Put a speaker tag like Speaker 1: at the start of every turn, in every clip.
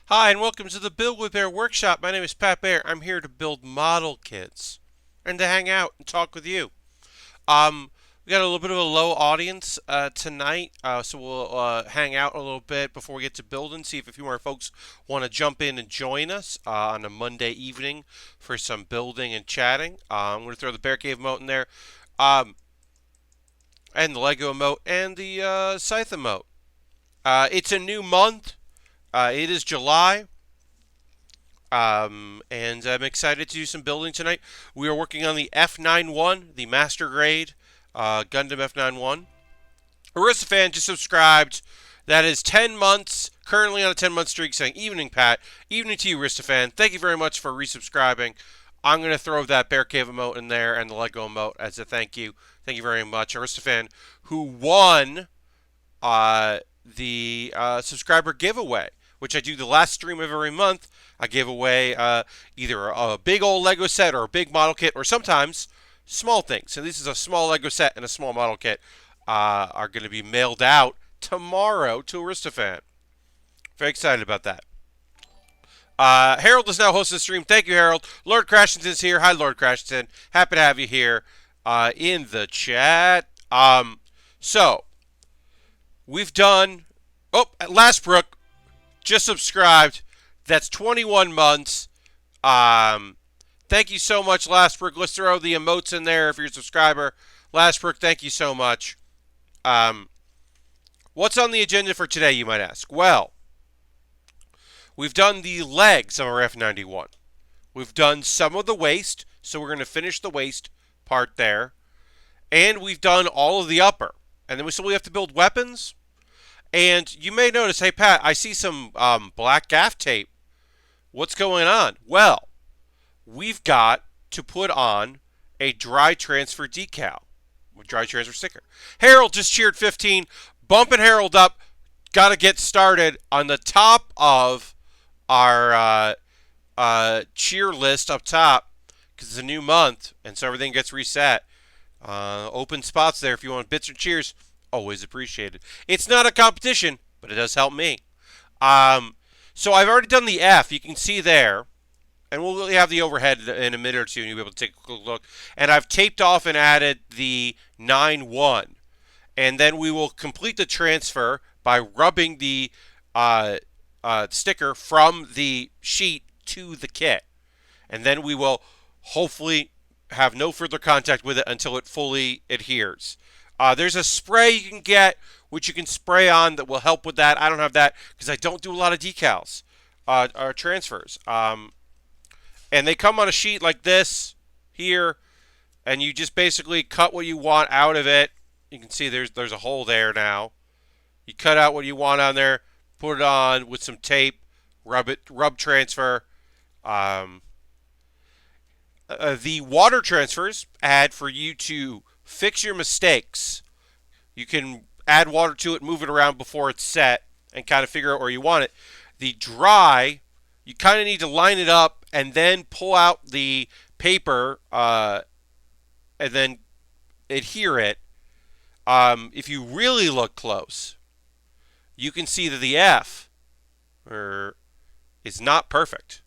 Speaker 1: Hi, and welcome to the Build with Bear workshop. My name is Pat Baer. I'm here to build model kits and to hang out and talk with you. We got a little bit of a low audience tonight, so we'll hang out a little bit before we get to building. See if a few more folks want to jump in and join us on a Monday evening for some building and chatting. I'm going to throw the Bear Cave emote in there, um, and the Lego emote, and the Scythe emote. It's a new month. It is July. And I'm excited to do some building tonight. We are working on the F91, the Master Grade Gundam F91. Aristofan just subscribed. That is 10 months, currently on a 10-month streak, saying evening, Pat. Evening to you, Aristofan. Thank you very much for resubscribing. I'm going to throw that Bear Cave emote in there and the Lego emote as a thank you. Thank you very much, Aristofan, who won the subscriber giveaway, which I do the last stream of every month. I give away either a big old Lego set or a big model kit, or sometimes small things. So this is a small Lego set and a small model kit are going to be mailed out tomorrow to Aristofan. Very excited about that. Harold is now hosting the stream. Thank you, Harold. Lord Crashington's here. Hi, Lord Crashington. Happy to have you here in the chat. So, we've done... Oh, Lastbrook just subscribed. That's 21 months. Thank you so much, Lastbrook. Let's throw the emotes in there if you're a subscriber. Lastbrook, thank you so much. What's on the agenda for today, you might ask? Well, we've done the legs of our F91. We've done some of the waist, so we're going to finish the waist part there. And we've done all of the upper. And then we still have to build weapons. And you may notice, hey, Pat, I see some black gaff tape. What's going on? Well, we've got to put on a dry transfer decal, dry transfer sticker. Harold just cheered 15, bumping Harold up. Got to get started on the top of our cheer list up top because it's a new month, and so everything gets reset. Open spots there if you want bits or cheers. Always appreciated. It's not a competition, but it does help me. So I've already done the F. You can see there. And we'll have the overhead in a minute or two, and you'll be able to take a quick look. And I've taped off and added the 9-1. And then we will complete the transfer by rubbing the sticker from the sheet to the kit. And then we will hopefully have no further contact with it until it fully adheres. There's a spray you can get, which you can spray on that will help with that. I don't have that because I don't do a lot of decals or transfers. And they come on a sheet like this here, and you just basically cut what you want out of it. You can see there's a hole there now. You cut out what you want on there, put it on with some tape, rub transfer. The water transfers add for you to fix your mistakes. You can add water to it, move it around before it's set, and kind of figure out where you want it. The dry, you kind of need to line it up and then pull out the paper and then adhere it. If you really look close, you can see that the F is not perfect.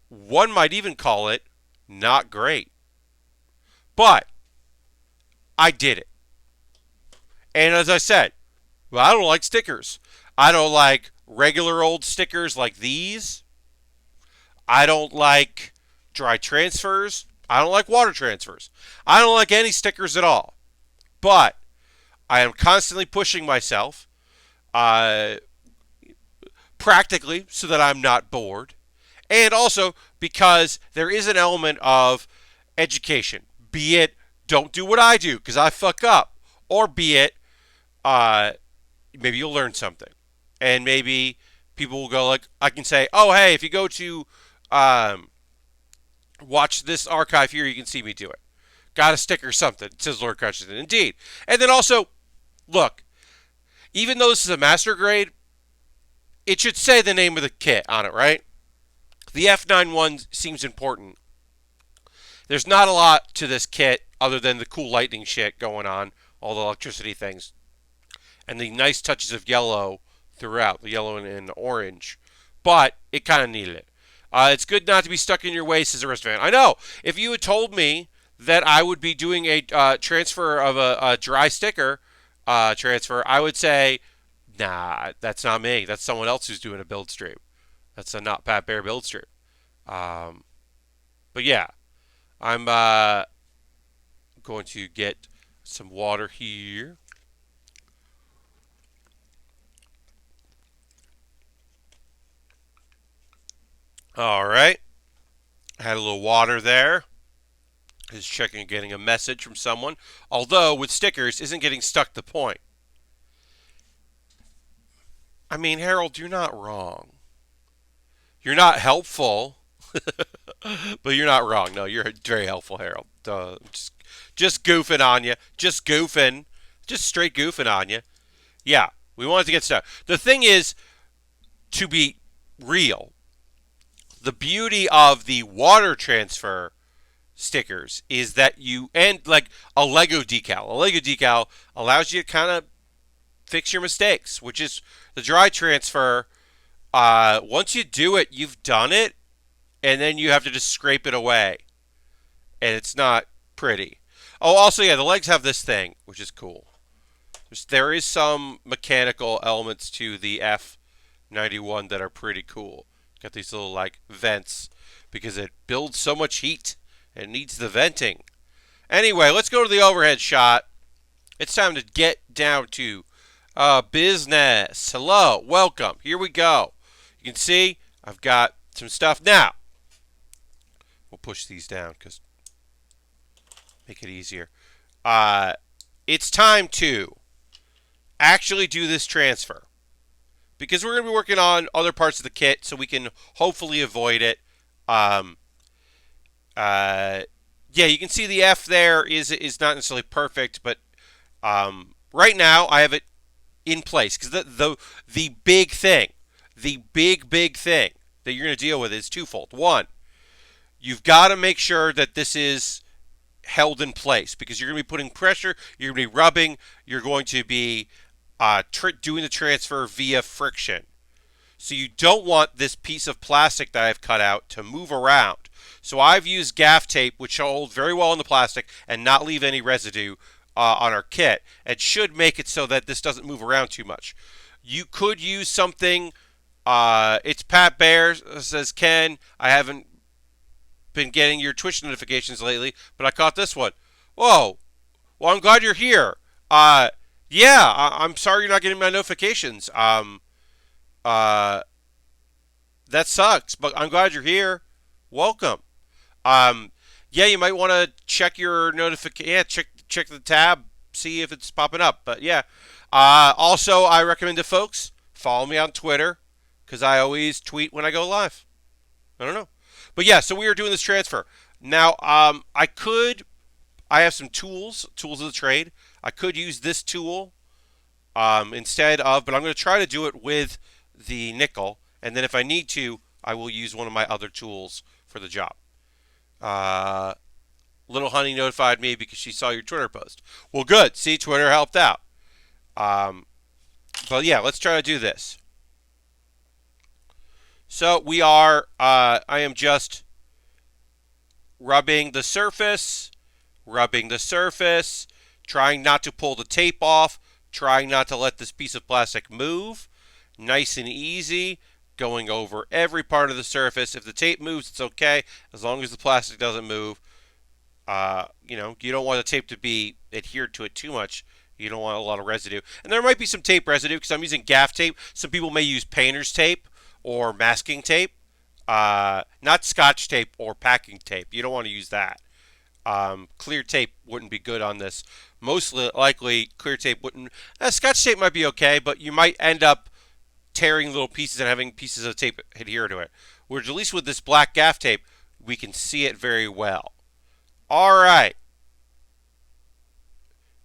Speaker 1: One might even call it not great. But I did it. And as I said, well, I don't like stickers. I don't like regular old stickers like these. I don't like dry transfers. I don't like water transfers. I don't like any stickers at all. But I am constantly pushing myself practically so that I'm not bored. And also because there is an element of education. Be it, don't do what I do because I fuck up. Or be it, maybe you'll learn something. And maybe people will go like, I can say, oh, hey, if you go to watch this archive here, you can see me do it. Got a sticker or something, says Lord Crutchton. Indeed. And then also, look, even though this is a master grade, it should say the name of the kit on it, right? The F91 seems important. There's not a lot to this kit other than the cool lightning shit going on, all the electricity things, and the nice touches of yellow throughout, the yellow and orange. but it kind of needed it. It's good not to be stuck in your waist as a wristband. I know. If you had told me that I would be doing a transfer of a dry sticker transfer, I would say, nah, that's not me. That's someone else who's doing a build stream. That's a not Pat Baer build stream. Um, but yeah, I'm going to get some water here. All right. Had a little water there. Is checking getting a message from someone. Although with stickers isn't getting stuck the point. I mean, Harold, you're not wrong. You're not helpful, but you're not wrong. No, you're very helpful, Harold. Just goofing on you. Just goofing. Just straight goofing on you. Yeah, we wanted to get stuck. The thing is, to be real, the beauty of the water transfer stickers is that you, and like a Lego decal. A Lego decal allows you to kind of fix your mistakes, which is the dry transfer. Once you do it, you've done it, and then you have to just scrape it away, and it's not pretty. Oh, also, yeah, the legs have this thing, which is cool. There is some mechanical elements to the F91 that are pretty cool. Got these little like vents because it builds so much heat and needs the venting. Anyway, let's go to the overhead shot. It's time to get down to business. Hello, welcome. Here we go. You can see I've got some stuff now. We'll push these down because make it easier. It's time to actually do this transfer because we're going to be working on other parts of the kit, so we can hopefully avoid it. Yeah, you can see the F there is not necessarily perfect, but right now I have it in place because the big thing, the big thing that you're going to deal with is twofold. One, you've got to make sure that this is held in place because you're going to be putting pressure, you're going to be rubbing, you're going to be doing the transfer via friction. So you don't want this piece of plastic that I've cut out to move around. So I've used gaff tape, which will hold very well in the plastic and not leave any residue on our kit, and should make it so that this doesn't move around too much. You could use something. It's Pat Baer, says Ken. I haven't been getting your Twitch notifications lately, but I caught this one. Whoa. Well, I'm glad you're here. Yeah, I'm sorry you're not getting my notifications. That sucks, but I'm glad you're here. Welcome. Yeah, you might want to check your notification. Yeah, check the tab, see if it's popping up. But yeah. Also, I recommend to folks follow me on Twitter because I always tweet when I go live. I don't know, but yeah. So we are doing this transfer now. I have some tools of the trade. I could use this tool instead of, but I'm going to try to do it with the nickel, and then if I need to, I will use one of my other tools for the job. Little Honey notified me because she saw your Twitter post. Well, good. See, Twitter helped out. But yeah, let's try to do this. So we are, I am just rubbing the surface, trying not to pull the tape off, trying not to let this piece of plastic move. Nice and easy, going over every part of the surface. If the tape moves, it's okay, as long as the plastic doesn't move. You don't want the tape to be adhered to it too much. You don't want a lot of residue. And there might be some tape residue because I'm using gaff tape. Some people may use painter's tape or masking tape. Not scotch tape or packing tape. You don't want to use that. Clear tape wouldn't be good on this. Most likely, clear tape wouldn't. Scotch tape might be okay, but you might end up tearing little pieces and having pieces of tape adhere to it. Whereas at least with this black gaff tape, we can see it very well. All right.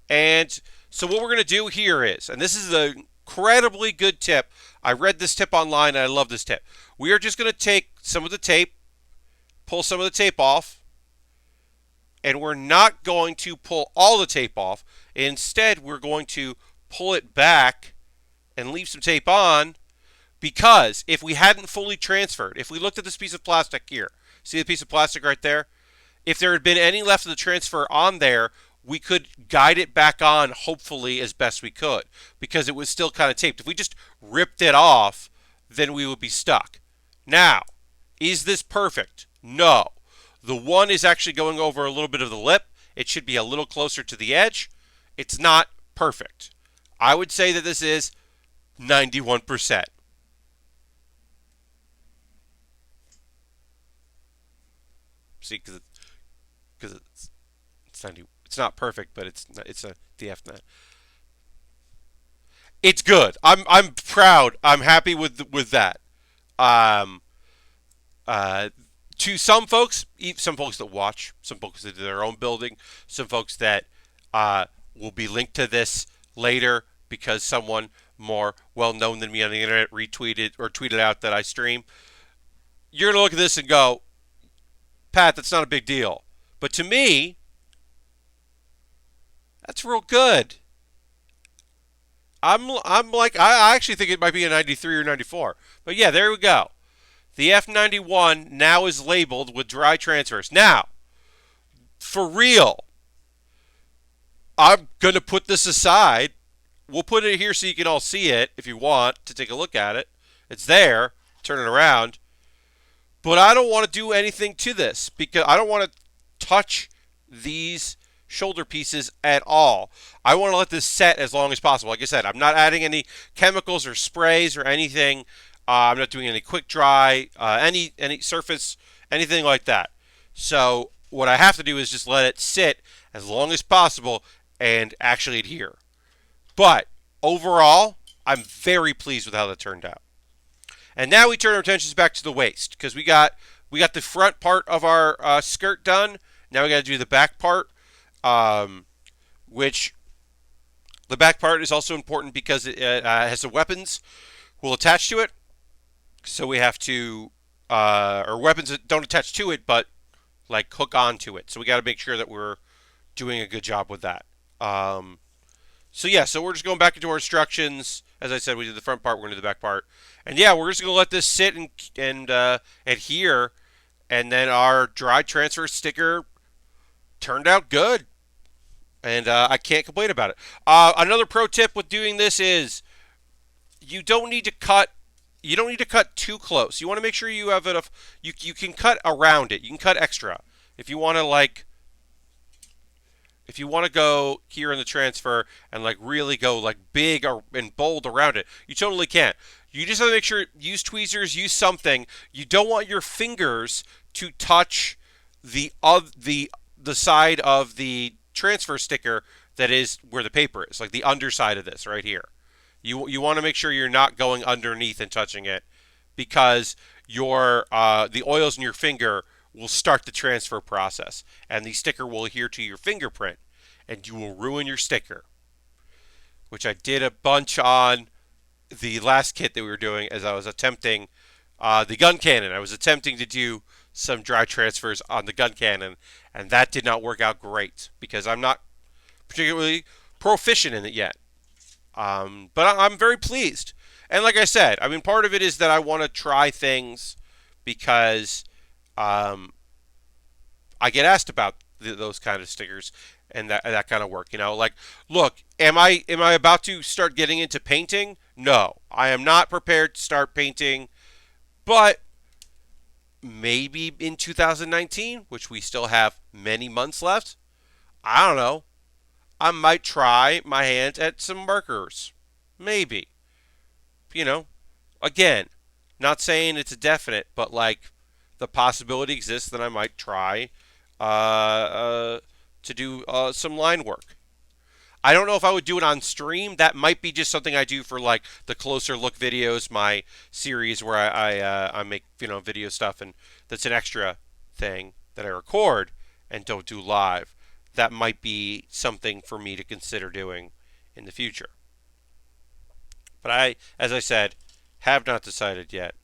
Speaker 1: And so what we're going to do here is, and this is an incredibly good tip. I read this tip online and I love this tip. We are just going to take some of the tape, pull some of the tape off, and we're not going to pull all the tape off. Instead, we're going to pull it back and leave some tape on Because if we hadn't fully transferred, if we looked at this piece of plastic here, see the piece of plastic right there? If there had been any left of the transfer on there, we could guide it back on, hopefully, as best we could, because it was still kind of taped. If we just ripped it off, then we would be stuck. Now, is this perfect? No. The one is actually going over a little bit of the lip. It should be a little closer to the edge. It's not perfect. I would say that this is 91%. See, because it's 90. It's not perfect, but it's a the F9. It's good. I'm proud. I'm happy with that. Um, to some folks that watch, some folks that do their own building, some folks that will be linked to this later because someone more well known than me on the internet retweeted or tweeted out that I stream. You're gonna look at this and go, Pat, that's not a big deal. But to me, that's real good. I'm like I actually think it might be a 93 or 94. But yeah, there we go. The F91 now is labeled with dry transfers. Now, for real, I'm going to put this aside. We'll put it here so you can all see it if you want to take a look at it. It's there. Turn it around. But I don't want to do anything to this because I don't want to touch these shoulder pieces at all. I want to let this set as long as possible. Like I said, I'm not adding any chemicals or sprays or anything. I'm not doing any quick dry, any surface, anything like that. So what I have to do is just let it sit as long as possible and actually adhere. But overall, I'm very pleased with how that turned out. And now we turn our attentions back to the waist because we got the front part of our skirt done. Now we got to do the back part, which the back part is also important because it has the weapons will attach to it. So we have to, or weapons that don't attach to it, but like hook onto it. So we got to make sure that we're doing a good job with that. So yeah, so we're just going back into our instructions. As I said, we did the front part, we're going to do the back part. And yeah, we're just going to let this sit and adhere. And then our dry transfer sticker turned out good. And I can't complain about it. Another pro tip with doing this is you don't need to cut too close. You want to make sure you have enough. You can cut around it. You can cut extra. If you want to go here in the transfer and like really go like big and bold around it, you totally can. You just have to make sure, use tweezers, use something. You don't want your fingers to touch the side of the transfer sticker that is where the paper is, like the underside of this right here. You want to make sure you're not going underneath and touching it because the oils in your finger will start the transfer process and the sticker will adhere to your fingerprint and you will ruin your sticker, which I did a bunch on the last kit that we were doing as I was attempting the gun cannon. I was attempting to do some dry transfers on the gun cannon and that did not work out great because I'm not particularly proficient in it yet. But I'm very pleased. And like I said, I mean, part of it is that I want to try things because I get asked about those kind of stickers and that kind of work. You know, like, look, am I about to start getting into painting? No, I am not prepared to start painting, but maybe in 2019, which we still have many months left, I don't know. I might try my hand at some markers. Maybe. You know, again, not saying it's a definite, but like the possibility exists that I might try to do some line work. I don't know if I would do it on stream. That might be just something I do for like the closer look videos, my series where I make video stuff, and that's an extra thing that I record and don't do live. That might be something for me to consider doing in the future. But I, as I said, have not decided yet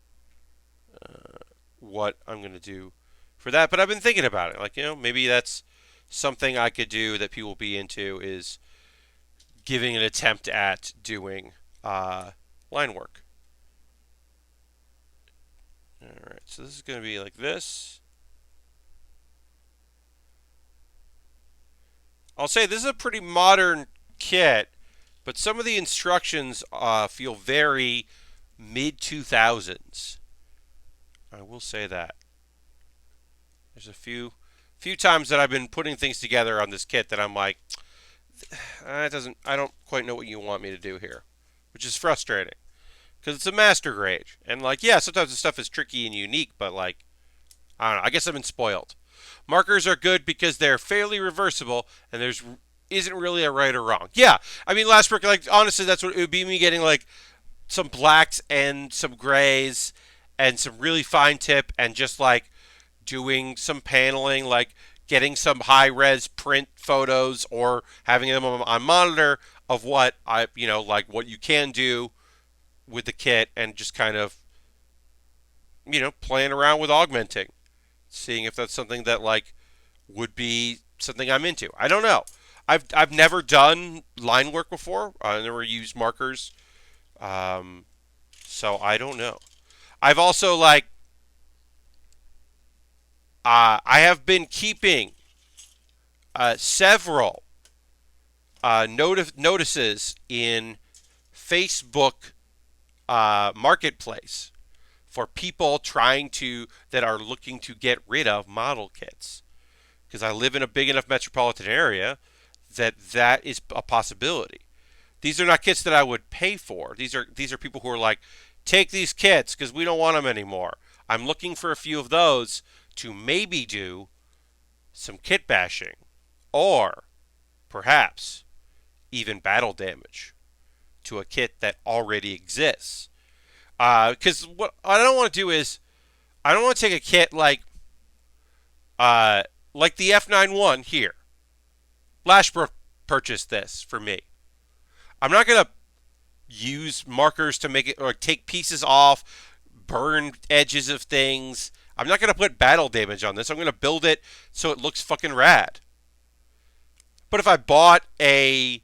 Speaker 1: what I'm going to do for that. But I've been thinking about it. Like, maybe that's something I could do that people will be into is giving an attempt at doing line work. Alright, so this is going to be like this. I'll say this is a pretty modern kit, but some of the instructions feel very mid 2000s. I will say that. There's a few times that I've been putting things together on this kit that I'm like, I don't quite know what you want me to do here, which is frustrating because it's a master grade, and like, yeah, sometimes the stuff is tricky and unique, but like, I don't know. I guess I've been spoiled. Markers are good because they're fairly reversible, and there's isn't really a right or wrong. Yeah, I mean, last brick, like, honestly, that's what it would be, me getting like some blacks and some grays and some really fine tip, and just like doing some paneling, like getting some high res print photos or having them on monitor of what like what you can do with the kit, and just kind of, playing around with augmenting, seeing if that's something that like would be something I'm into. I don't know. I've never done line work before. I never used markers, um, so I don't know. I've also like I have been keeping several notices in Facebook Marketplace for people trying to that are looking to get rid of model kits, because I live in a big enough metropolitan area that is a possibility. These are not kits that I would pay for. These are people who are like, take these kits because we don't want them anymore. I'm looking for a few of those to maybe do some kit bashing, or perhaps even battle damage to a kit that already exists. Because what I don't want to do is, I don't want to take a kit like the F91 here. Lashbrook purchased this for me. I'm not gonna use markers to make it, or take pieces off, burn edges of things. I'm not gonna put battle damage on this. I'm gonna build it so it looks fucking rad. But if I bought a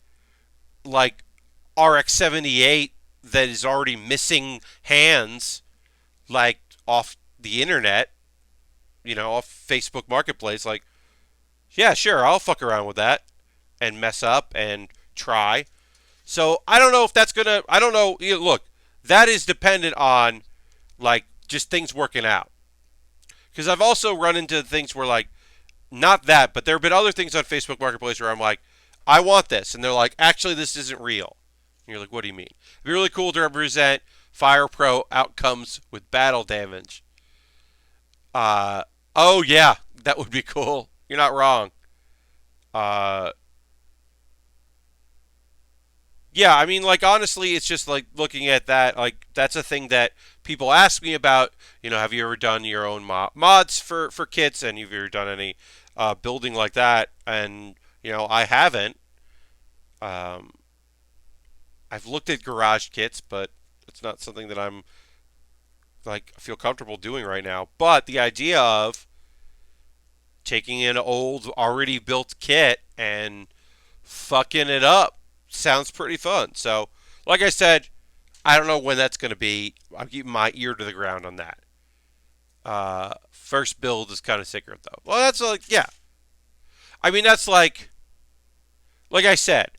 Speaker 1: like RX-78 that is already missing hands, like off the internet, off Facebook Marketplace, like, yeah, sure, I'll fuck around with that and mess up and try. So I don't know if that's gonna. I don't know. Look, that is dependent on like just things working out. Because I've also run into things where like, not that, but there have been other things on Facebook Marketplace where I'm like, I want this, and they're like, actually, this isn't real. And you're like, what do you mean? It'd be really cool to represent Fire Pro outcomes with battle damage. Uh, oh yeah, that would be cool. You're not wrong. Uh, yeah, I mean, like, honestly, it's just like looking at that. Like, that's a thing that people ask me about. Have you ever done your own mods for kits, and have you ever done any building like that? And I haven't. Um, I've looked at garage kits, but it's not something that I'm like feel comfortable doing right now. But the idea of taking an old, already built kit and fucking it up sounds pretty fun. So, like I said, I don't know when that's going to be. I'm keeping my ear to the ground on that. First build is kind of secret, though. Well, that's like, yeah. I mean, that's like I said,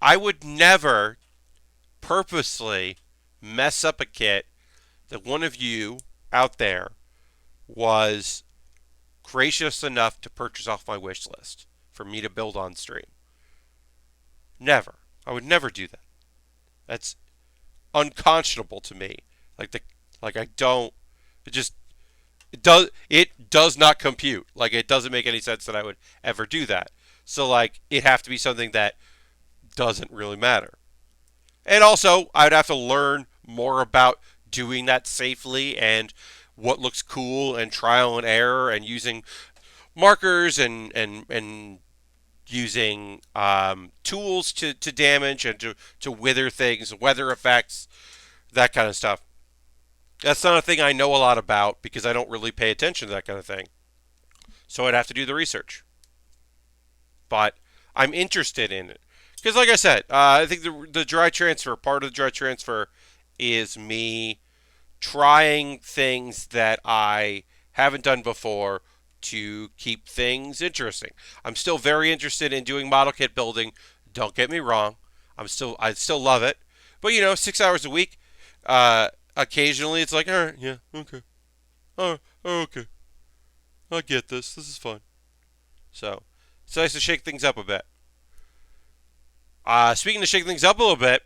Speaker 1: I would never purposely mess up a kit that one of you out there was gracious enough to purchase off my wish list for me to build on stream. Never. I would never do that. That's unconscionable to me. I don't. It does not compute. Like, it doesn't make any sense that I would ever do that. So like, it have to be something that doesn't really matter. And also, I'd have to learn more about doing that safely and what looks cool, and trial and error, and using markers, and using tools to damage and to wither things, weather effects, that kind of stuff. That's not a thing I know a lot about because I don't really pay attention to that kind of thing. So I'd have to do the research. But I'm interested in it. Because, like I said, I think the dry transfer, part of the dry transfer is me trying things that I haven't done before to keep things interesting. I'm still very interested in doing model kit building. Don't get me wrong. I still love it. But 6 hours a week. Occasionally it's like, all right, yeah, okay, okay, I get this. This is fun. So it's nice to shake things up a bit. Speaking of shaking things up a little bit,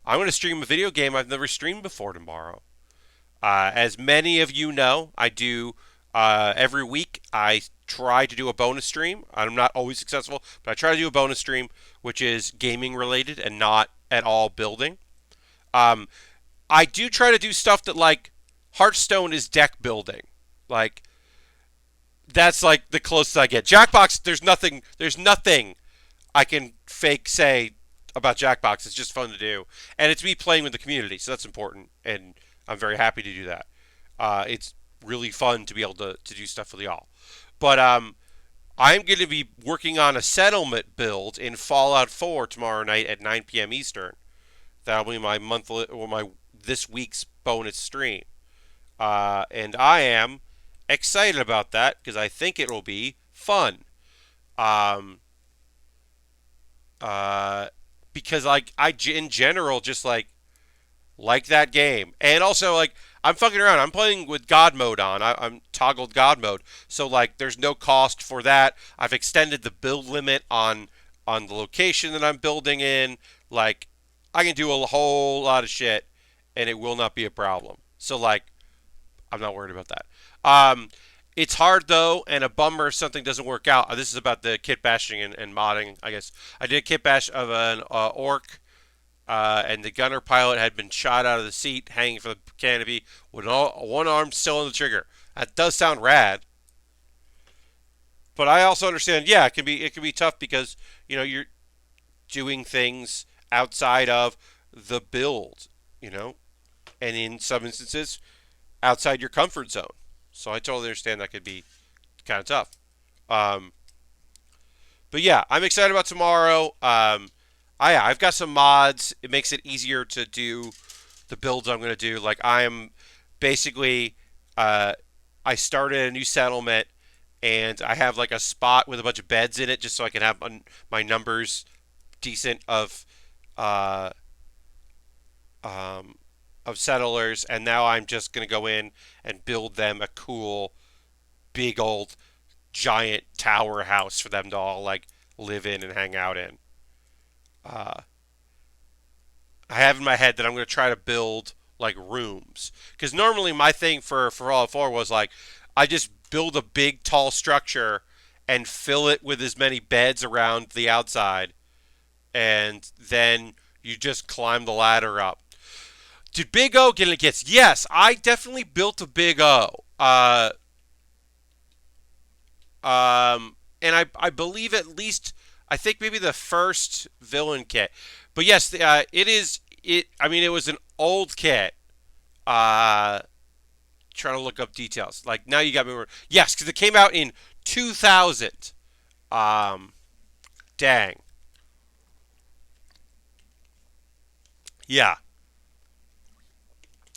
Speaker 1: I'm going to stream a video game I've never streamed before tomorrow. As many of you know, I do every week. I try to do a bonus stream. I'm not always successful, but I try to do a bonus stream, which is gaming related and not at all building. Um, I do try to do stuff that like Hearthstone is deck building. Like that's like the closest I get. Jackbox, there's nothing I can fake say about Jackbox. It's just fun to do, and it's me playing with the community, so that's important, and I'm very happy to do that. It's really fun to be able to do stuff with y'all. But I'm going to be working on a settlement build in Fallout 4 tomorrow night at 9 p.m. Eastern. That'll be my monthly or my this week's bonus stream, and I am excited about that because I think it will be fun. Um, uh, because like in general just like that game, and also like I'm fucking around. I'm playing with God mode on. I'm toggled God mode, so like there's no cost for that. I've extended the build limit on the location that I'm building in. Like I can do a whole lot of shit, and it will not be a problem. So like I'm not worried about that. It's hard though, and a bummer if something doesn't work out. This is about the kit bashing and modding. I guess I did a kit bash of an orc, and the gunner pilot had been shot out of the seat, hanging from the canopy, with one arm still on the trigger. That does sound rad, but I also understand. Yeah, it can be tough because you're doing things outside of the build, you know, and in some instances outside your comfort zone. So I totally understand that could be kind of tough. Um, but yeah, I'm excited about tomorrow. I've got some mods. It makes it easier to do the builds I'm going to do. Like I am basically, uh, I started a new settlement, and I have like a spot with a bunch of beds in it, just so I can have my numbers decent uh, um, of settlers. And now I'm just going to go in and build them a cool, big old, giant tower house for them to all like live in and hang out in. Uh, I have in my head that I'm going to try to build like rooms, because normally my thing for all four was like I just build a big tall structure and fill it with as many beds around the outside, and then you just climb the ladder up. Did Big O get any kits? Yes, I definitely built a Big O. And I believe at least I think maybe the first villain kit. But yes, it is it. I mean, it was an old kit. Uh, Trying to look up details. Like now you got me. Yes, because it came out in 2000. Um, Dang. Yeah,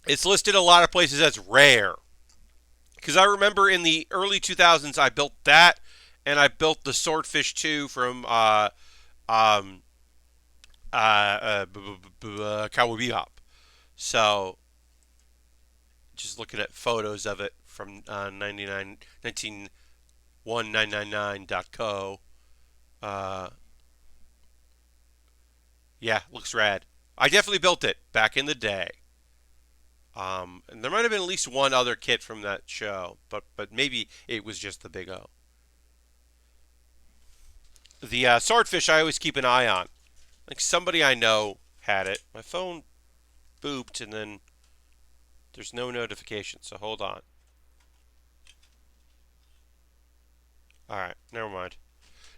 Speaker 1: it's listed a lot of places as rare. Because I remember in the early 2000s I built that, and I built the Swordfish 2 from um, Cowboy Bebop. So just looking at photos of it from 1999.co. Uh, yeah, looks rad. I definitely built it back in the day. And there might have been at least one other kit from that show, but maybe it was just the Big O. The Swordfish I always keep an eye on. Like somebody I know had it. My phone booped and then there's no notification, so hold on. Alright, never mind.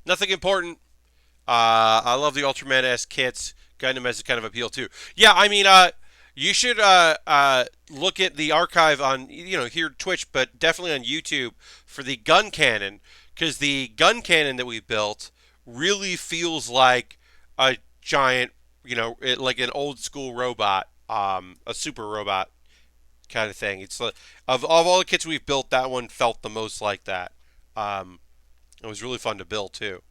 Speaker 1: Nothing important. I love the Ultraman-esque kits. Gundam has a kind of appeal too. Yeah, I mean, you should look at the archive on here Twitch, but definitely on YouTube for the gun cannon, because the gun cannon that we built really feels like a giant, like an old school robot, a super robot. kind of thing. It's like, of all the kits we've built, that one felt the most like that. Um, it was really fun to build too.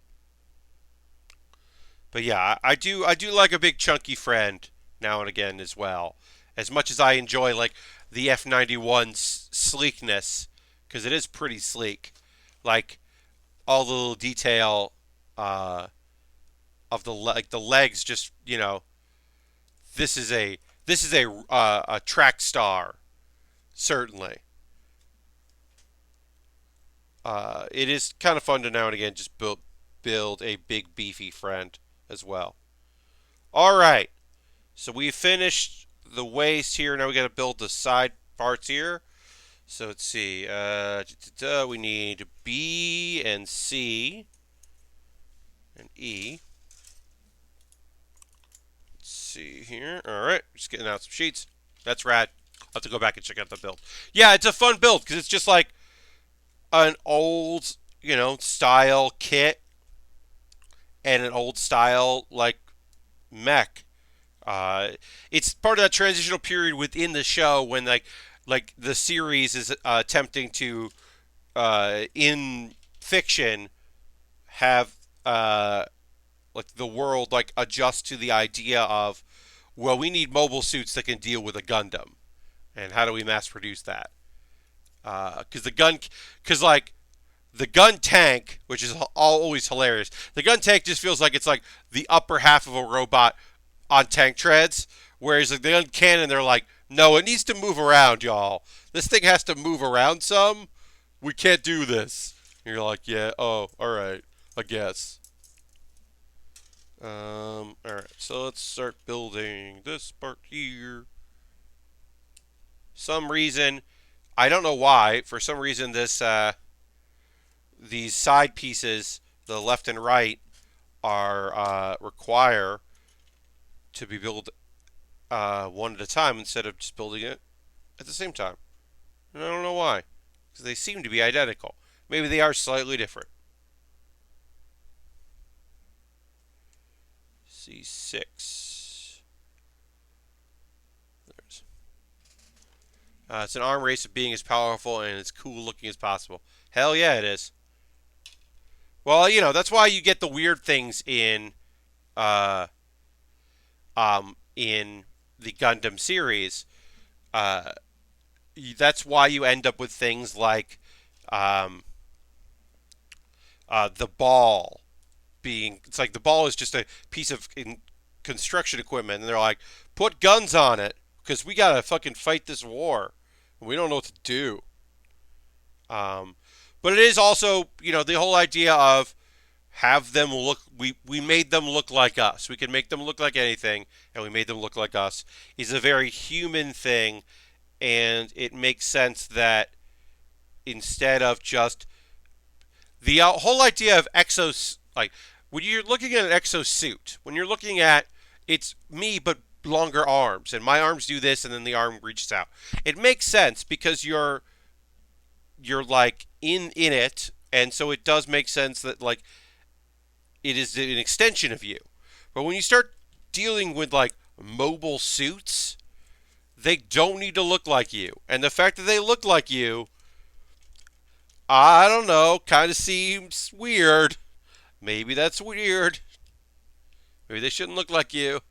Speaker 1: But yeah, I do like a big chunky friend now and again as well. As much as I enjoy like the F91's sleekness, because it is pretty sleek. Like all the little detail uh, of the legs, just this is a track star, certainly. It is kind of fun to now and again just build a big beefy friend as well. All right, so we finished the waist here. Now we got to build the side parts here. So let's see. We need B and C and E. Let's see here. All right, just getting out some sheets. That's rad. I'll have to go back and check out the build. Yeah, it's a fun build because it's just like an old, style kit and an old style like mech. It's part of that transitional period within the show when like the series is attempting to in fiction have like the world like adjust to the idea of, well, we need mobile suits that can deal with a Gundam, and how do we mass produce that? Because like the gun tank, which is always hilarious. The gun tank just feels like it's like the upper half of a robot on tank treads, whereas like the gun cannon, they're like, no, it needs to move around, y'all. This thing has to move around some. We can't do this. And you're like, yeah, oh, all right, I guess. All right, so let's start building this part here. Some reason, I don't know why. For some reason, these side pieces, the left and right, are require to be built one at a time instead of just building it at the same time. And I don't know why, because they seem to be identical. Maybe they are slightly different. C6. There's. It's an arm race of being as powerful and as cool looking as possible. Hell yeah, it is. Well, that's why you get the weird things uh, in the Gundam series. Uh, that's why you end up with things like um, the ball being. It's like the ball is just a piece of construction equipment, and they're like, put guns on it because we gotta fucking fight this war. We don't know what to do. Um, but it is also, the whole idea of have them look. We made them look like us. We can make them look like anything, and we made them look like us. Is a very human thing, and it makes sense that instead of just the whole idea of exos, like when you're looking at an exosuit, when you're looking at it's me but longer arms, and my arms do this, and then the arm reaches out. It makes sense because you're like in it, and so it does make sense that like it is an extension of you. But when you start dealing with like mobile suits, they don't need to look like you, and the fact that they look like you, I don't know, kind of seems weird. Maybe that's weird. Maybe they shouldn't look like you. It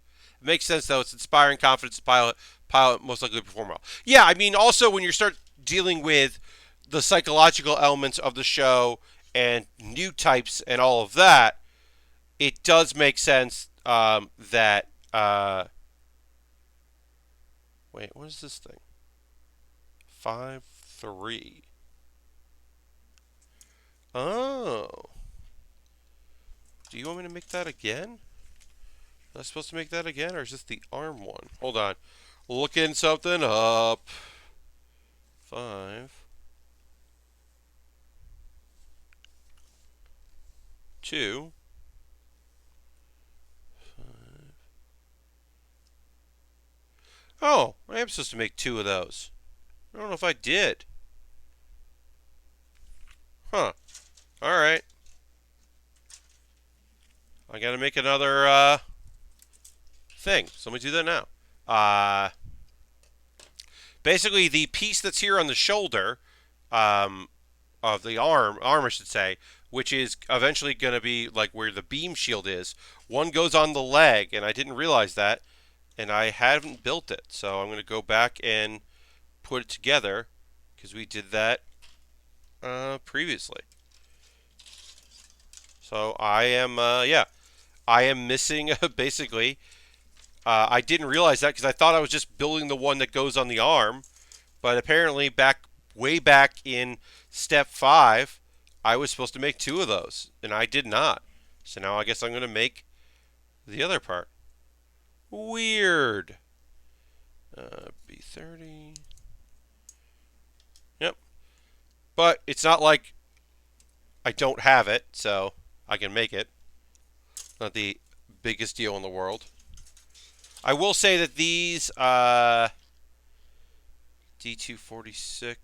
Speaker 1: makes sense though. It's inspiring confidence. Pilot most likely to perform well. Yeah, I mean, also when you start dealing with the psychological elements of the show and new types and all of that, it does make sense that. Wait, what is this thing? 5-3. Oh. Do you want me to make that again? Am I supposed to make that again, or is this the arm one? Hold on. Looking something up. 5. 2. 5. Oh, I am supposed to make 2 of those. I don't know if I did. Huh. Alright. I gotta make another thing. So let me do that now. Basically, the piece that's here on the shoulder, um, of the arm I should say, which is eventually going to be like where the beam shield is. One goes on the leg, and I didn't realize that, and I haven't built it. So I'm going to go back and put it together because we did that previously. So I am, yeah, I am missing basically. I didn't realize that because I thought I was just building the one that goes on the arm, but apparently way back in step 5, I was supposed to make 2 of those, and I did not. So now I guess I'm going to make the other part. Weird. B30. Yep. But it's not like I don't have it, so I can make it. Not the biggest deal in the world. I will say that these D246,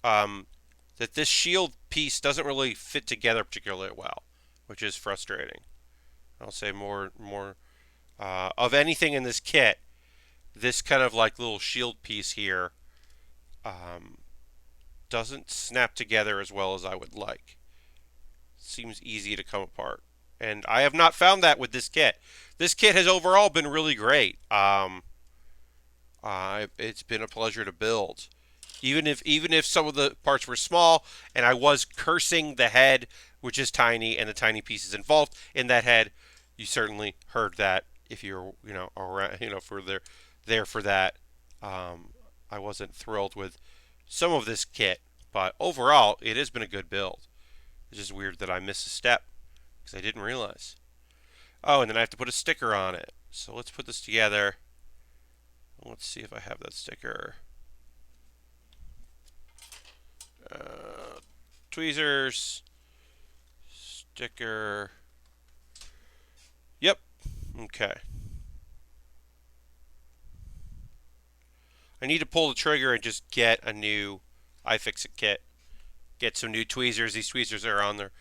Speaker 1: that this shield piece doesn't really fit together particularly well, which is frustrating. I'll say more of anything in this kit. This kind of like little shield piece here doesn't snap together as well as I would like. Seems easy to come apart, and I have not found that with this kit. This kit has overall been really great. It's been a pleasure to build. Even if some of the parts were small, and I was cursing the head, which is tiny, and the tiny pieces involved in that head, you certainly heard that if you're around, for there for that. I wasn't thrilled with some of this kit, but overall, it has been a good build. It's just weird that I missed a step because I didn't realize. Oh, and then I have to put a sticker on it. So let's put this together. Let's see if I have that sticker. Tweezers, sticker. Yep. Okay. I need to pull the trigger and just get a new iFixit kit. Get some new tweezers. These tweezers are on there.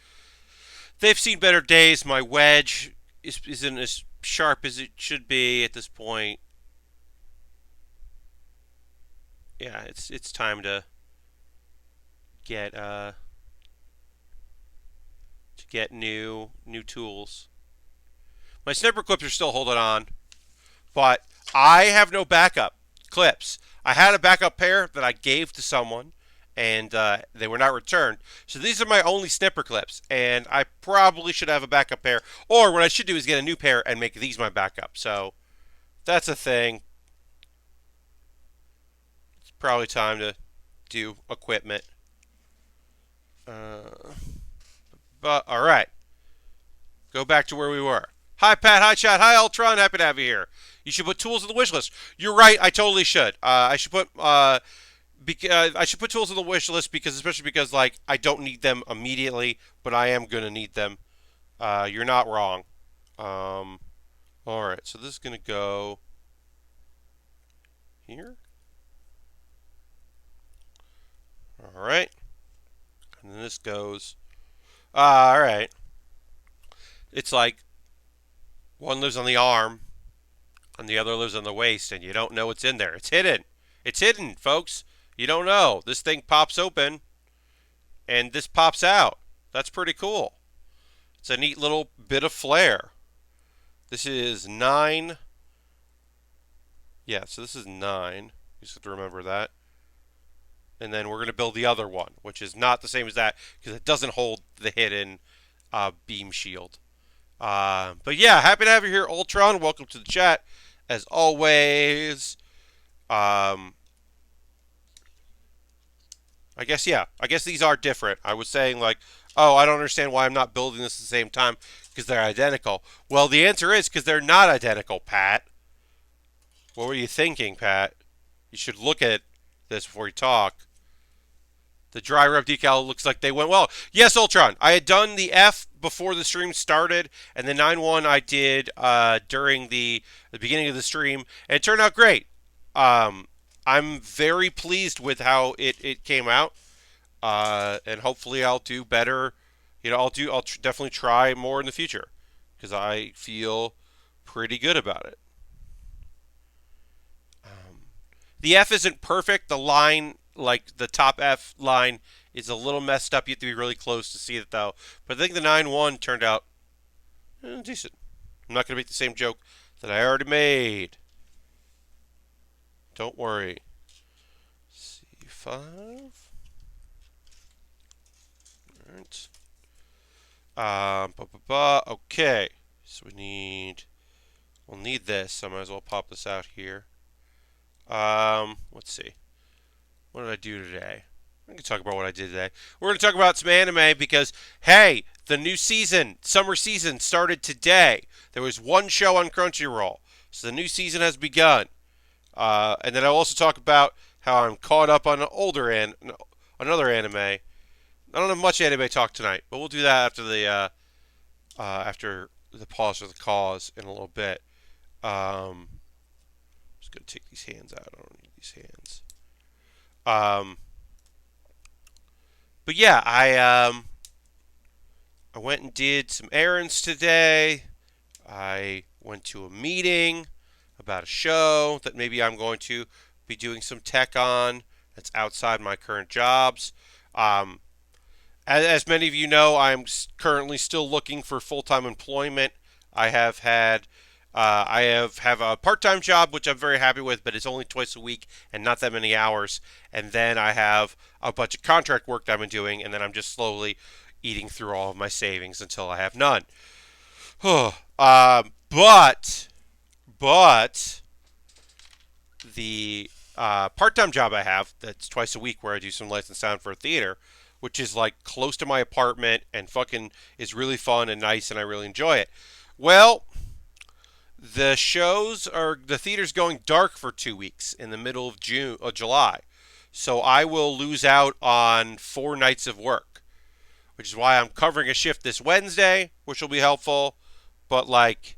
Speaker 1: They've seen better days. My wedge isn't as sharp as it should be at this point. Yeah, it's time to get new tools. My snipper clips are still holding on, but I have no backup clips. I had a backup pair that I gave to someone, and they were not returned. So these are my only snipper clips, and I probably should have a backup pair. Or what I should do is get a new pair and make these my backup. So that's a thing. It's probably time to do equipment. But all right, go back to where we were. Hi Pat, hi chat, hi Ultron, happy to have you here. You should put tools in the wish list. You're right, I totally should. I should put tools on the wish list especially because like I don't need them immediately, but I am gonna need them. You're not wrong. All right, so this is gonna go here. All right, and then this goes. All right. It's like one lives on the arm and the other lives on the waist, and you don't know what's in there. It's hidden. It's hidden, folks. You don't know. This thing pops open, and this pops out. That's pretty cool. It's a neat little bit of flair. This is 9. Yeah, so this is 9. You just have to remember that. And then we're going to build the other one, which is not the same as that because it doesn't hold the hidden beam shield. But yeah, happy to have you here, Ultron. Welcome to the chat, as always. I guess these are different. I was saying like, oh, I don't understand why I'm not building this at the same time because they're identical. Well, the answer is because they're not identical, Pat. What were you thinking, Pat? You should look at this before you talk. The dry rub decal looks like they went well. Yes, Ultron. I had done the F before the stream started, and the 9-1 I did during the beginning of the stream, and it turned out great. I'm very pleased with how it came out, and hopefully I'll do better. I'll definitely try more in the future because I feel pretty good about it. The F isn't perfect. The line, like the top F line, is a little messed up. You have to be really close to see it though. But I think the 9-1 turned out decent. I'm not going to make the same joke that I already made. Don't worry. C5. Alright. Okay. So we'll need this. So I might as well pop this out here. Let's see. What did I do today? I can talk about what I did today. We're going to talk about some anime because, hey, the new season, summer season, started today. There was one show on Crunchyroll, so the new season has begun. And then I'll also talk about how I'm caught up on another anime. I don't have much anime talk tonight, but we'll do that after the pause for the cause in a little bit. Just gonna take these hands out. I don't need these hands. Um, but yeah, I went and did some errands today. I went to a meeting about a show that maybe I'm going to be doing some tech on that's outside my current jobs. Um, as many of you know, I'm currently still looking for full-time employment. I have a part-time job which I'm very happy with, but it's only twice a week and not that many hours. And then I have a bunch of contract work that I've been doing, and then I'm just slowly eating through all of my savings until I have none. But the part-time job I have that's twice a week where I do some lights and sound for a theater, which is like close to my apartment and fucking is really fun and nice and I really enjoy it. Well, the theater's going dark for 2 weeks in the middle of July. So I will lose out on 4 nights of work, which is why I'm covering a shift this Wednesday, which will be helpful. But like,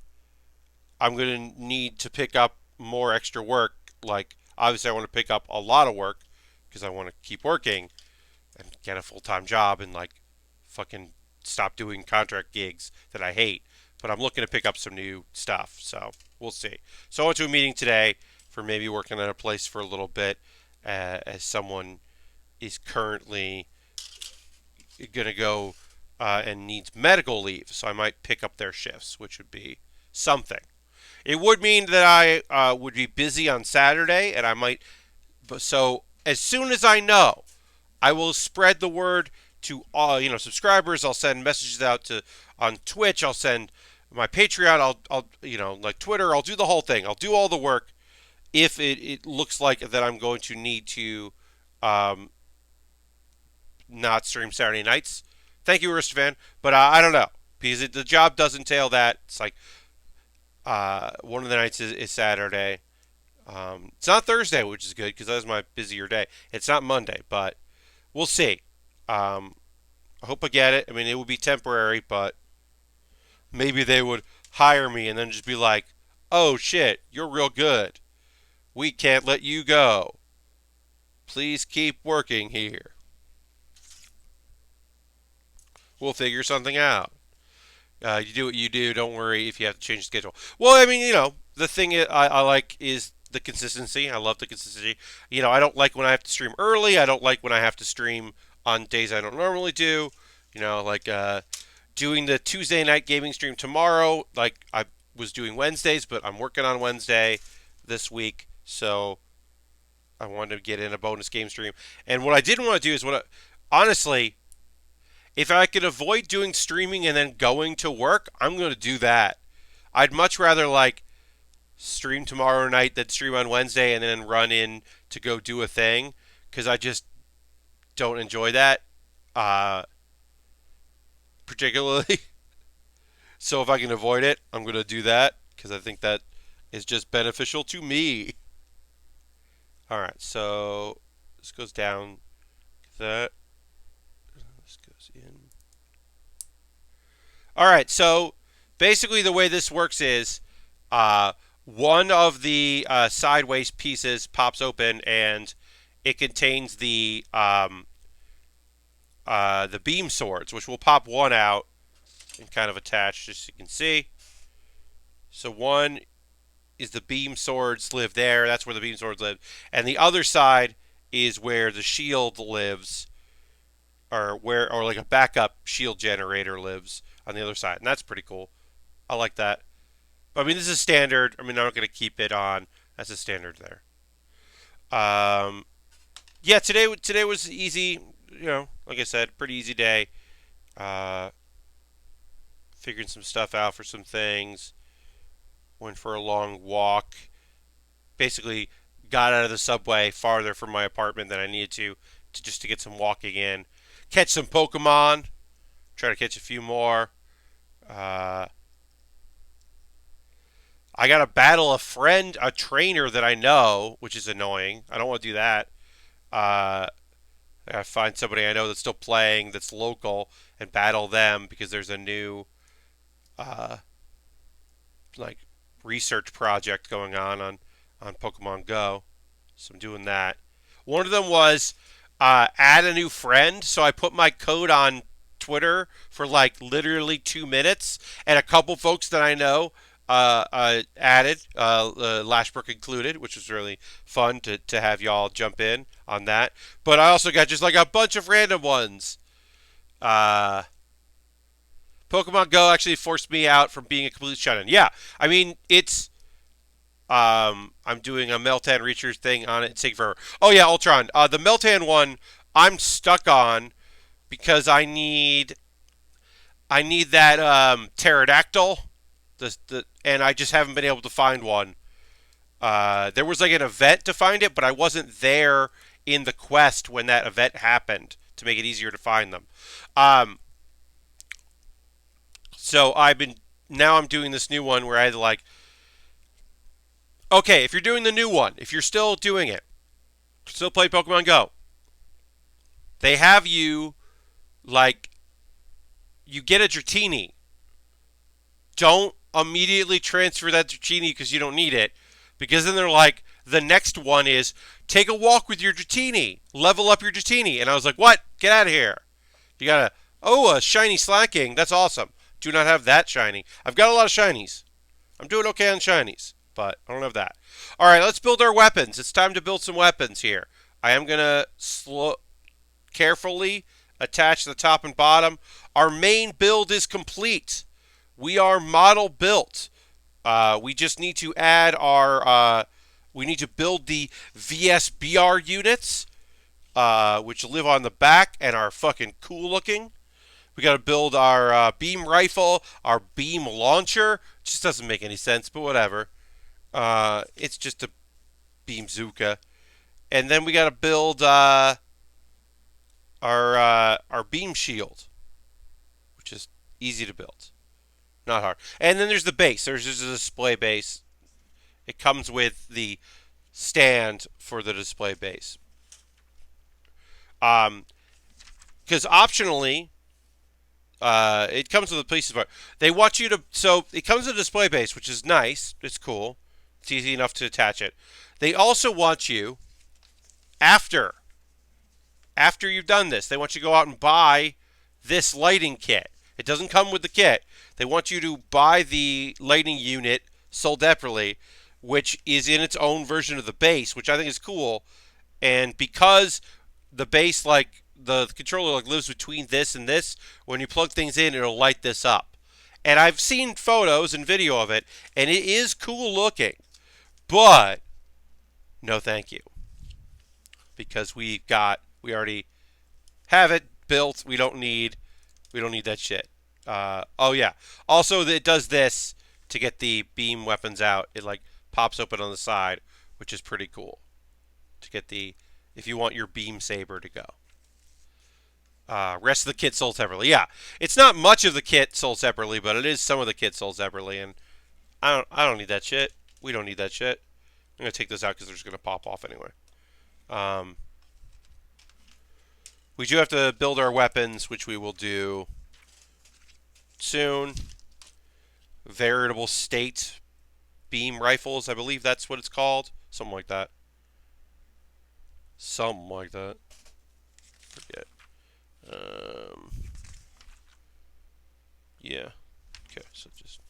Speaker 1: I'm going to need to pick up more extra work. Like, obviously, I want to pick up a lot of work because I want to keep working and get a full time job and like fucking stop doing contract gigs that I hate. But I'm looking to pick up some new stuff, so we'll see. So I went to a meeting today for maybe working at a place for a little bit, as someone is currently going to go and needs medical leave, so I might pick up their shifts, which would be something. It would mean that I would be busy on Saturday, and I might. So as soon as I know, I will spread the word to all subscribers. I'll send messages out to on Twitch. I'll send my Patreon. I'll like Twitter. I'll do the whole thing. I'll do all the work if it looks like that I'm going to need to not stream Saturday nights. Thank you, Aristofan. But I don't know because the job does entail that. It's like one of the nights is Saturday. It's not Thursday, which is good because that was my busier day. It's not Monday, but we'll see. I hope I get it. I mean, it would be temporary, but maybe they would hire me and then just be like, oh shit, you're real good. We can't let you go. Please keep working here. We'll figure something out. You do what you do. Don't worry if you have to change the schedule. Well, I mean, the thing I like is the consistency. I love the consistency. I don't like when I have to stream early. I don't like when I have to stream on days I don't normally do. Like doing the Tuesday night gaming stream tomorrow. Like I was doing Wednesdays, but I'm working on Wednesday this week, so I wanted to get in a bonus game stream. And what I didn't want to do is honestly, if I could avoid doing streaming and then going to work, I'm going to do that. I'd much rather like stream tomorrow night than stream on Wednesday and then run in to go do a thing because I just don't enjoy that particularly. So if I can avoid it, I'm going to do that because I think that is just beneficial to me. All right, so this goes down. That this goes in. All right, so basically the way this works is one of the sideways pieces pops open and it contains the beam swords, which will pop one out and kind of attach, just so you can see. So one is the beam swords live there. That's where the beam swords live. And the other side is where the shield lives, or like a backup shield generator lives on the other side. And that's pretty cool. I like that. I mean, this is standard. I mean, I'm not going to keep it on. That's a standard there. Yeah, today was easy. You know, like I said, pretty easy day. Uh, Figuring some stuff out for some things. Went for a long walk. Basically, got out of the subway farther from my apartment than I needed to just to get some walking in. Catch some Pokemon. Try to catch a few more. Uh, I got to battle a trainer that I know, which is annoying. I don't want to do that. I gotta find somebody I know that's still playing, that's local, and battle them because there's a new uh, like research project going on Pokemon Go. So I'm doing that. One of them was add a new friend. So I put my code on Twitter for like literally 2 minutes, and a couple folks that I know added, Lashbrook included, which was really fun to have y'all jump in on that. But I also got just like a bunch of random ones. Uh, Pokemon Go actually forced me out from being a complete shut-in. Yeah, I mean it's I'm doing a Meltan Reacher thing on it. It's taking forever. Oh yeah, Ultron. The Meltan one I'm stuck on because I need that pterodactyl. And I just haven't been able to find one. There was like an event to find it, but I wasn't there in the quest when that event happened to make it easier to find them. Um, so I'm doing this new one where I had to like, okay, if you're doing the new one, if you're still doing it, still play Pokemon Go, they have you like, you get a Dratini. Don't immediately transfer that Dratini because you don't need it. Because then they're like, the next one is take a walk with your Dratini, level up your Dratini. And I was like, what? Get out of here. You gotta, a shiny Slacking. That's awesome. Do not have that shiny. I've got a lot of shinies. I'm doing okay on shinies, but I don't have that. All right, let's build our weapons. It's time to build some weapons here. I am gonna carefully attach the top and bottom. Our main build is complete. We are model built. We just need to add we need to build the VSBR units, which live on the back and are fucking cool looking. We got to build our beam rifle, our beam launcher. Just doesn't make any sense, but whatever. It's just a beam Zuka. And then we got to build our beam shield, which is easy to build. Not hard. And then there's the base. There's just a display base. It comes with the stand for the display base. Because optionally, it comes with a pieces part. They want you to. So it comes with a display base, which is nice. It's cool. It's easy enough to attach it. They also want you after you've done this. They want you to go out and buy this lighting kit. It doesn't come with the kit. They want you to buy the lighting unit sold separately, which is in its own version of the base, which I think is cool. And because the base, like the controller, like lives between this and this, when you plug things in, it'll light this up. And I've seen photos and video of it, and it is cool looking. But no, thank you, because we already have it built. We don't need that shit. Oh yeah. Also, it does this to get the beam weapons out. It like pops open on the side, which is pretty cool. To get if you want your beam saber to go. Rest of the kit sold separately. Yeah, it's not much of the kit sold separately, but it is some of the kit sold separately, and I don't need that shit. We don't need that shit. I'm gonna take this out because they're just gonna pop off anyway. We do have to build our weapons, which we will do soon. Veritable state beam rifles, I believe that's what it's called. Something like that. Something like that. Forget. Yeah. Okay, so just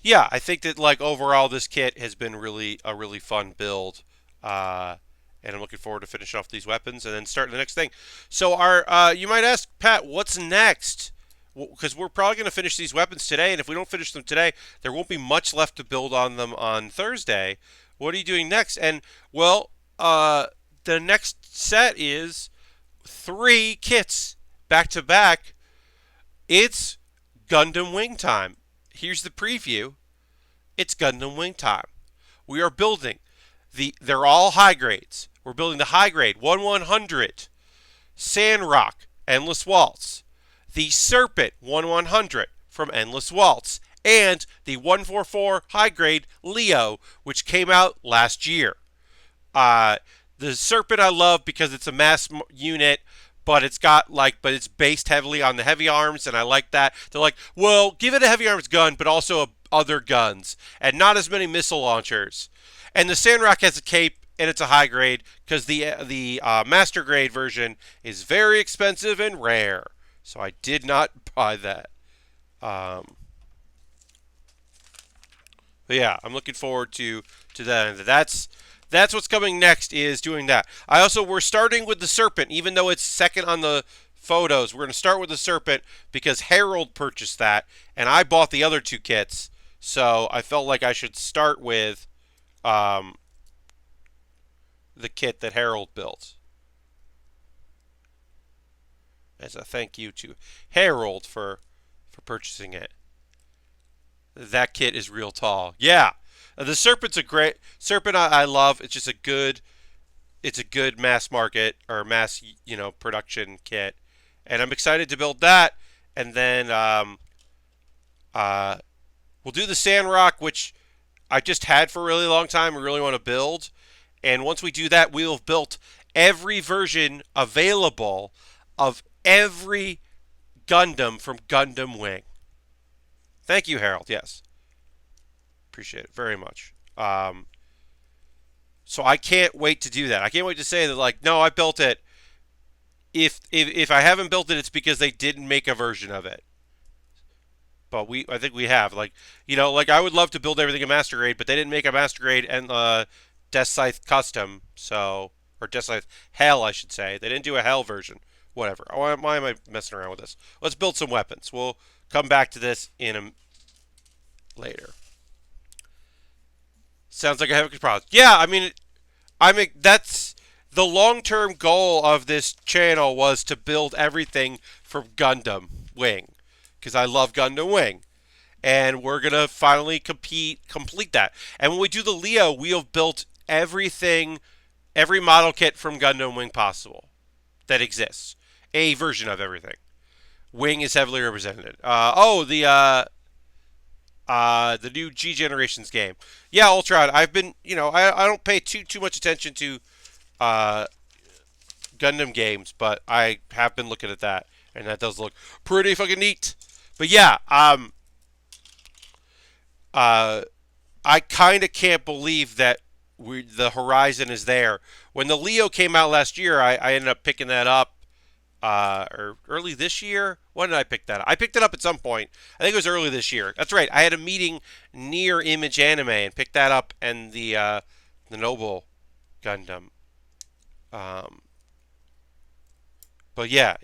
Speaker 1: yeah, I think that like overall this kit has been really a really fun build, uh, and I'm looking forward to finishing off these weapons and then starting the next thing. So our you might ask, Pat, what's next? Because we're probably going to finish these weapons today, and if we don't finish them today, there won't be much left to build on them on Thursday. What are you doing next? And well, the next set is 3 kits back to back. It's Gundam Wing time. Here's the preview. It's Gundam Wing time. We are building they're all high grades. We're building the high grade 1/100 Sandrock Endless Waltz, the Serpent 1/100 from Endless Waltz, and the 144 high grade Leo, which came out last year. The Serpent I love because it's a mass unit, but but it's based heavily on the heavy arms, and I like that. They're like, well, give it a heavy arms gun, but also other guns, and not as many missile launchers. And the Sandrock has a cape, and it's a high grade because the master grade version is very expensive and rare. So I did not buy that. But yeah, I'm looking forward to that. And that's what's coming next is doing that. We're starting with the Serpent, even though it's second on the photos. We're going to start with the Serpent because Harold purchased that, and I bought the other 2 kits. So I felt like I should start with the kit that Harold built. As a thank you to Harold for purchasing it. That kit is real tall. Yeah. The Serpent's a great Serpent. I love. It's just a good mass market or mass production kit, and I'm excited to build that. And then we'll do the Sandrock, which I just had for a really long time. We really want to build, and once we do that, we'll have built every version available of every Gundam from Gundam Wing. Thank you, Harold. Yes. Appreciate it very much. So I can't wait to do that. I can't wait to say that, like, no, I built it. If I haven't built it, it's because they didn't make a version of it. But I think we have. Like I would love to build everything in Master Grade, but they didn't make a Master Grade and Death Scythe Custom, or Death Scythe Hell, I should say. They didn't do a Hell version. Whatever. Why am I messing around with this? Let's build some weapons. We'll come back to this later. Sounds like I have a good problem. Yeah, that's the long-term goal of this channel was to build everything from Gundam Wing because I love Gundam Wing, and we're gonna finally complete that. And when we do the Leo, we'll have built everything, every model kit from Gundam Wing possible that exists, a version of everything. Wing is heavily represented. The new G Generations game. Yeah, Ultron. I've been, I don't pay too much attention to Gundam games, but I have been looking at that, and that does look pretty fucking neat. But yeah, I kind of can't believe that the horizon is there. When the Leo came out last year, I ended up picking that up. Or early this year. When did I pick that up? I picked it up at some point. I think it was early this year. That's right. I had a meeting near Image Anime and picked that up, and the Noble Gundam. But yeah,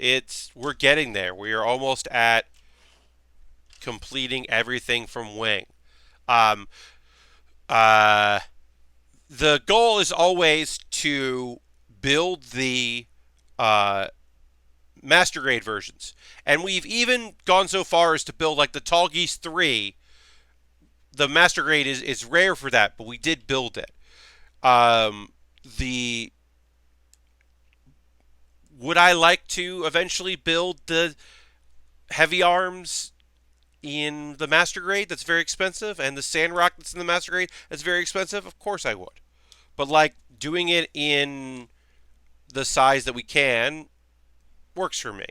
Speaker 1: we're getting there. We are almost at completing everything from Wing. The goal is always to build the Master Grade versions. And we've even gone so far as to build like the Tall Geese 3. The Master Grade is rare for that, but we did build it. Would I like to eventually build the heavy arms in the Master Grade that's very expensive, and the Sandrock that's in the Master Grade that's very expensive? Of course I would. But like doing it in the size that we can works for me.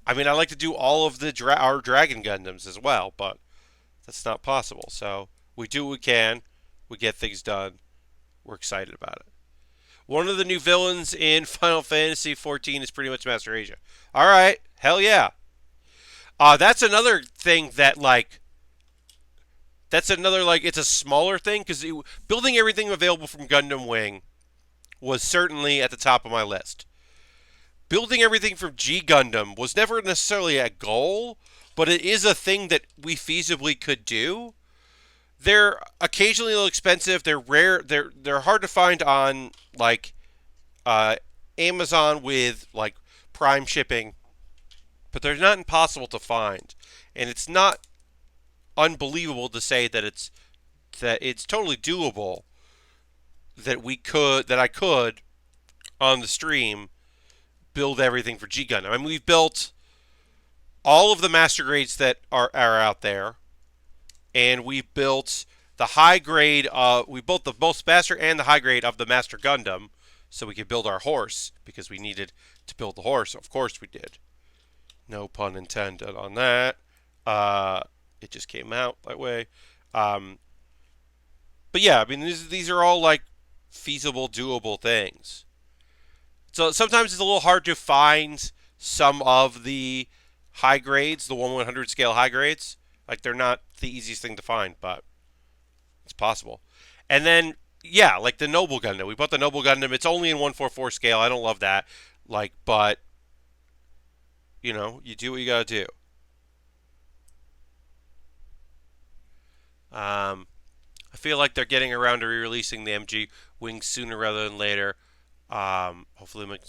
Speaker 1: I mean, I like to do all of our Dragon Gundams as well, but that's not possible. So we do what we can. We get things done. We're excited about it. One of the new villains in Final Fantasy XIV is pretty much Master Asia. All right, hell yeah. That's another thing that, like, That's another, like, it's a smaller thing, because building everything available from Gundam Wing was certainly at the top of my list. Building everything from G Gundam was never necessarily a goal, but it is a thing that we feasibly could do. They're occasionally a little expensive. They're rare. They're hard to find on like uh, Amazon with like Prime shipping, but they're not impossible to find. And it's not unbelievable to say that it's totally doable that I could on the stream build everything for G Gundam. I mean, we've built all of the master grades that are out there, and we built the high grade. We built the both master and the high grade of the Master Gundam, so we could build our horse because we needed to build the horse. Of course, we did. No pun intended on that. It just came out that way. But yeah, I mean, these are all like feasible, doable things. So sometimes it's a little hard to find some of the high grades, the 1/100 scale high grades. Like, they're not the easiest thing to find, but it's possible. And then, yeah, like the Noble Gundam. We bought the Noble Gundam. It's only in 1/44 scale. I don't love that. Like, but, you do what you gotta do. I feel like they're getting around to re-releasing the MG wings sooner rather than later. Hopefully,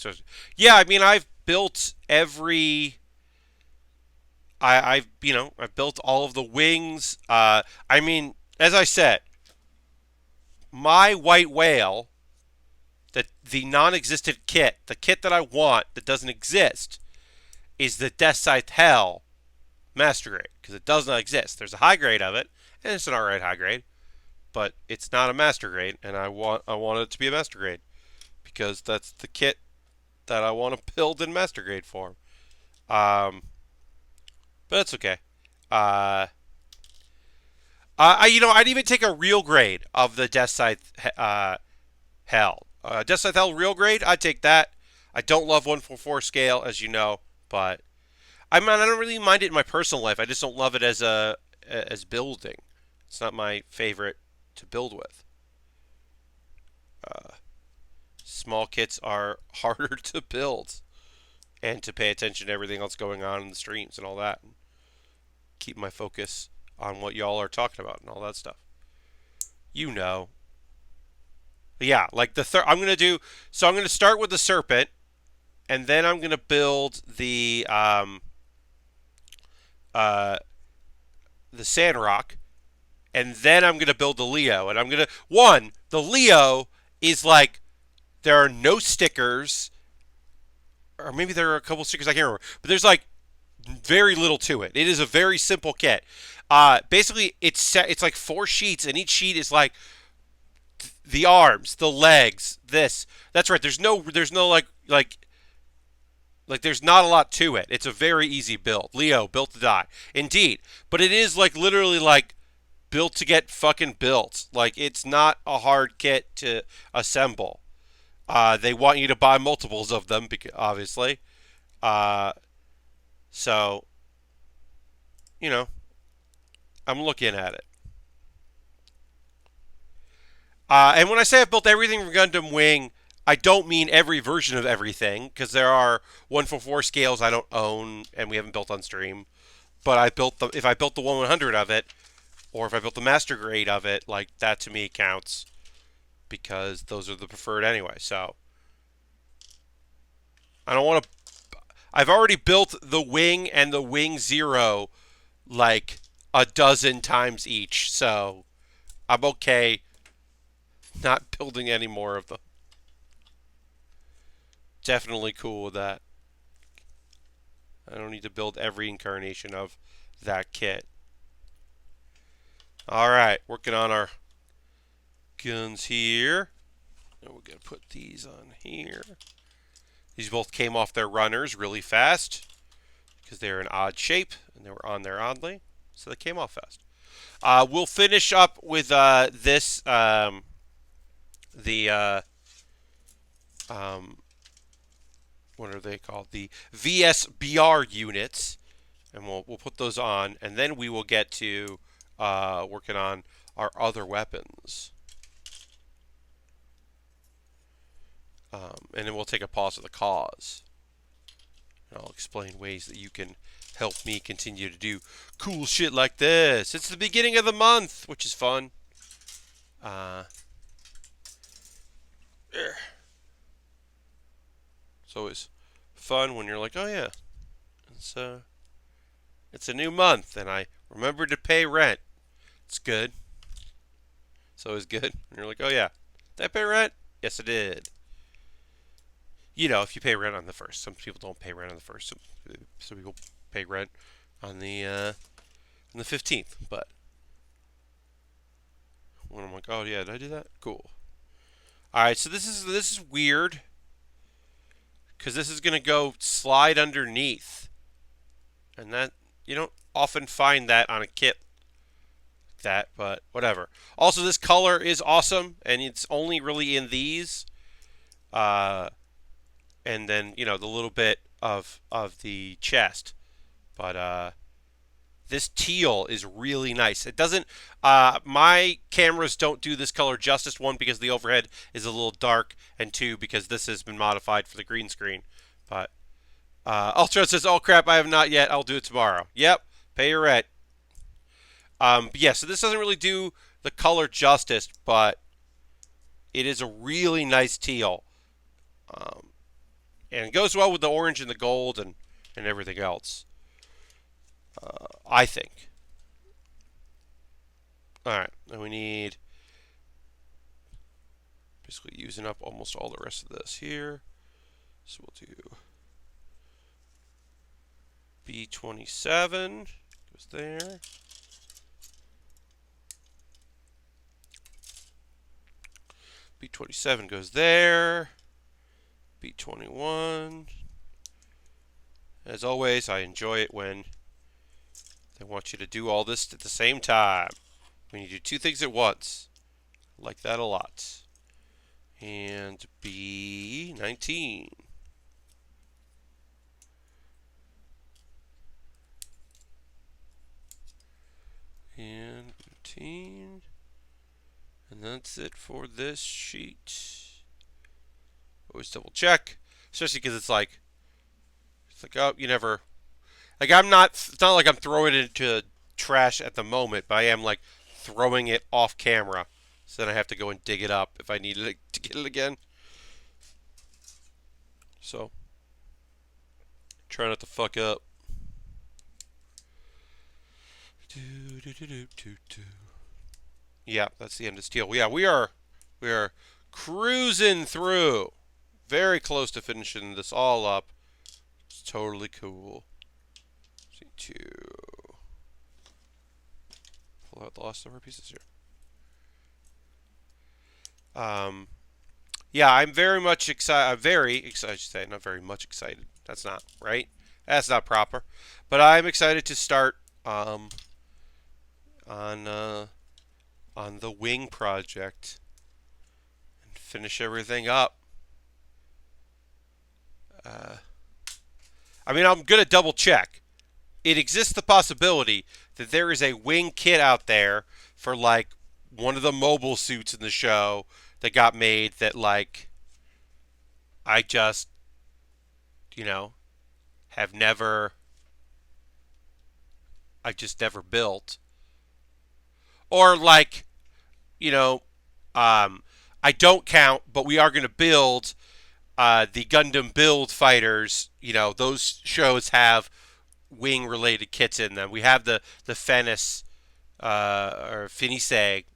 Speaker 1: yeah. I mean, I've built every. I've built all of the wings. I mean, as I said, my white whale, the non-existent kit, the kit that I want that doesn't exist, is the Death Scythe Hell Master Grade, because it does not exist. There's a high grade of it, and it's an alright high grade, but it's not a Master Grade, and I want it to be a Master Grade, because that's the kit that I want to build in Master Grade form. But that's okay. I'd even take a real grade of the Death Scythe Hell. Death Scythe Hell real grade, I'd take that. I don't love 1/4 scale, as you know, but I don't really mind it in my personal life. I just don't love it as building. It's not my favorite to build with. Small kits are harder to build and to pay attention to everything else going on in the streams and all that. And keep my focus on what y'all are talking about and all that stuff. Yeah, like I'm going to start with the Serpent, and then I'm going to build the Sandrock, and then I'm going to build the Leo. And the Leo is like, there are no stickers, or maybe there are a couple stickers, I can't remember. But there's like very little to it. It is a very simple kit. Basically, it's like 4 sheets, and each sheet is like the arms, the legs, this. That's right. There's no like there's not a lot to it. It's a very easy build. Leo, built to die. Indeed. But it is like literally like built to get fucking built. Like, it's not a hard kit to assemble. They want you to buy multiples of them, obviously. So, I'm looking at it. And when I say I've built everything from Gundam Wing, I don't mean every version of everything, because there are 1/4 scales I don't own and we haven't built on stream. But if I built the 1/100 of it, or if I built the Master Grade of it, like, that to me counts, because those are the preferred anyway. So I don't want to. I've already built the Wing and the Wing Zero like a dozen times each, so I'm okay not building any more of them. Definitely cool with that. I don't need to build every incarnation of that kit. Alright, working on our guns here. And we're going to put these on here. These both came off their runners really fast, because they're in odd shape, and they were on there oddly, so they came off fast. We'll finish up with this, what are they called? The VSBR units, and we'll put those on, and then we will get to working on our other weapons. And then we'll take a pause for the cause. And I'll explain ways that you can help me continue to do cool shit like this. It's the beginning of the month, which is fun. It's always fun when you're like, oh yeah, it's a new month, and I remembered to pay rent. It's good. It's always good. And you're like, oh yeah, did I pay rent? Yes, I did. You know, if you pay rent on the first. Some people don't pay rent on the first. Some people pay rent on the 15th. But when I'm like, oh yeah, did I do that? Cool. All right, so this is weird because this is gonna go slide underneath, and that you don't often find that on a kit like that, but whatever. Also, this color is awesome, and it's only really in these. And then the little bit of the chest, but this teal is really nice. It doesn't. My cameras don't do this color justice. One, because the overhead is a little dark, and two, because this has been modified for the green screen. But Ultra says, "Oh crap, I have not yet. I'll do it tomorrow." Yep, pay your rent. Yeah, so this doesn't really do the color justice, but it is a really nice teal. And it goes well with the orange and the gold and everything else. I think. Alright, and we need basically using up almost all the rest of this here. So we'll do B27 goes there. B27 goes there. B21. As always, I enjoy it when they want you to do all this at the same time. When you do two things at once. I like that a lot. And B19. And 19. And that's it for this sheet. Always double check, especially because it's like, oh, you never, like I'm not, it's not like I'm throwing it into trash at the moment, but I am like throwing it off camera, so then I have to go and dig it up if I need it to get it again. So, try not to fuck up. Yeah, that's the end of steel. Yeah, we are cruising through. Very close to finishing this all up. It's totally cool. C2. Pull out the last number of pieces here. Yeah, I'm very much excited. I'm very excited. I should say, not very much excited. That's not right. That's not proper. But I'm excited to start on the wing project and finish everything up. I mean, I'm going to double check. It exists the possibility that there is a wing kit out there for, like, one of the mobile suits in the show that got made that, like, I just, have never, I just never built. Or, like, I don't count, but we are going to build the Gundam build fighters. Those shows have wing-related kits in them. We have the Fenis, or finsihed.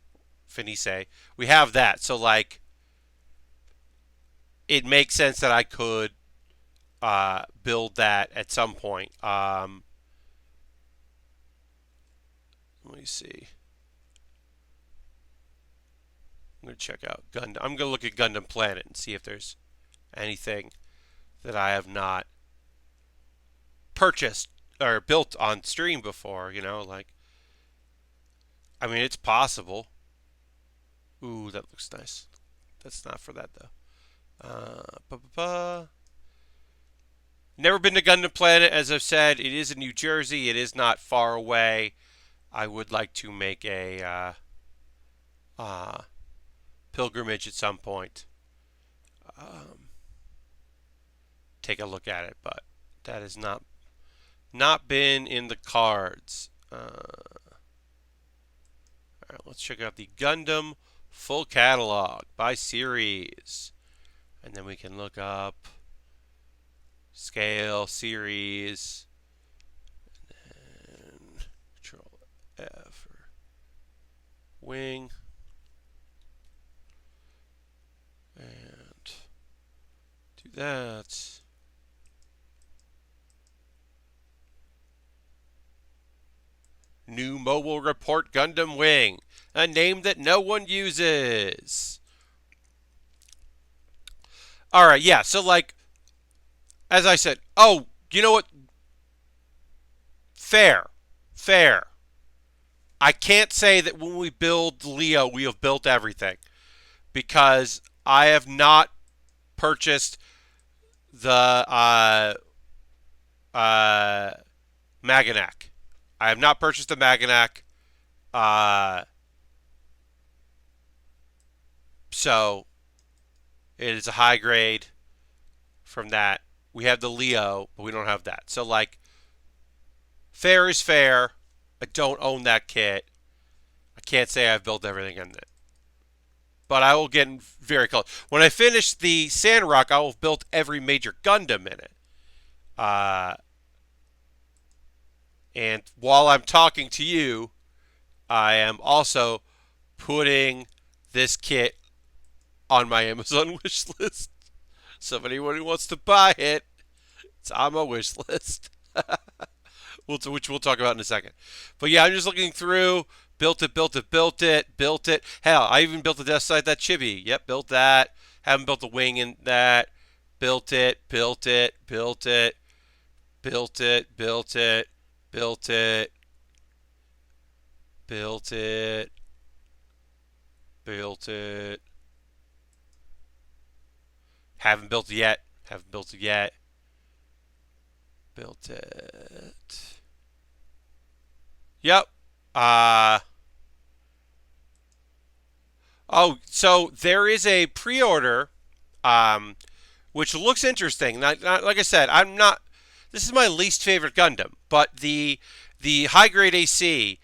Speaker 1: We have that. So, like, it makes sense that I could build that at some point. Let me see. I'm going to check out Gundam. I'm going to look at Gundam Planet and see if there's anything that I have not purchased or built on stream before, like, I mean, it's possible. Ooh, that looks nice. That's not for that, though. Never been to Gundam Planet, as I've said. It is in New Jersey. It is not far away. I would like to make a pilgrimage at some point. Take a look at it, but that has not been in the cards. All right, let's check out the Gundam full catalog by series, and then we can look up scale, series, and Control F for wing, and do that. New mobile report Gundam Wing, a name that no one uses. All right, yeah. So like, as I said, oh, you know what? Fair, fair. I can't say that when we build Leo, we have built everything because I have not purchased the Maganac. I have not purchased the Maganac. So it is a high grade from that. We have the Leo, but we don't have that. So like, fair is fair. I don't own that kit. I can't say I've built everything in it. But I will get very close. When I finish the Sandrock, I will have built every major Gundam in it. And while I'm talking to you, I am also putting this kit on my Amazon wish list. So if anyone who wants to buy it, it's on my wish list. Which we'll talk about in a second. But yeah, I'm just looking through. Built it. Hell, I even built the Death Side, that chibi. Yep, built that. Haven't built the wing in that. Built it. Built it. Haven't built it yet. Built it. Yep. Oh, so there is a pre-order, which looks interesting. Not like I said, I'm not. This is my least favorite Gundam, but the high grade AC,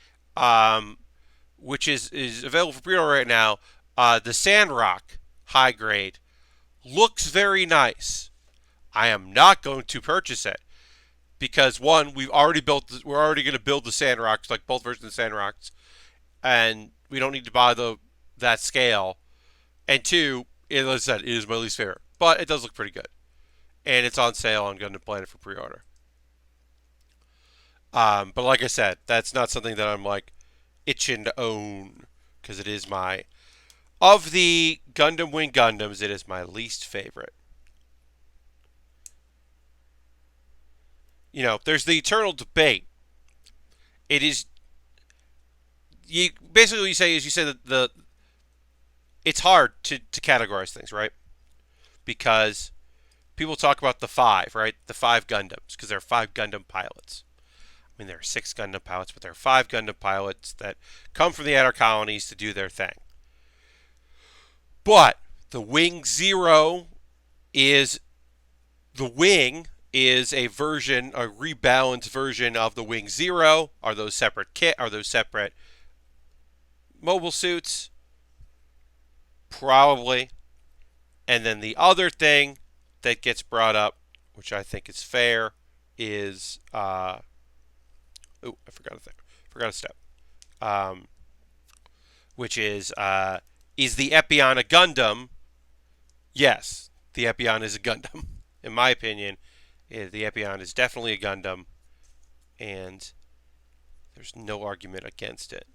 Speaker 1: which is available for pre-order right now, the Sandrock high grade looks very nice. I am not going to purchase it because one, we're already going to build the Sandrocks, like both versions of the Sandrocks, and we don't need to buy that scale. And two, as I said, it is my least favorite, but it does look pretty good, and it's on sale on Gundam Planet for pre-order. But like I said, that's not something that I'm like itching to own because it is of the Gundam Wing Gundams, it is my least favorite. You know, there's the eternal debate. It is basically what you say that it's hard to categorize things, right? Because people talk about the five, right? The five Gundams, because there are five Gundam pilots. I mean, there are six Gundam pilots, but there are five Gundam pilots that come from the outer colonies to do their thing. But the Wing Zero is a rebalanced version of the Wing Zero. Are those separate kit? Are those separate mobile suits? Probably. And then the other thing that gets brought up, which I think is fair, is I forgot a step. Which is the Epion a Gundam? Yes, the Epion is a Gundam. In my opinion, the Epion is definitely a Gundam, and there's no argument against it.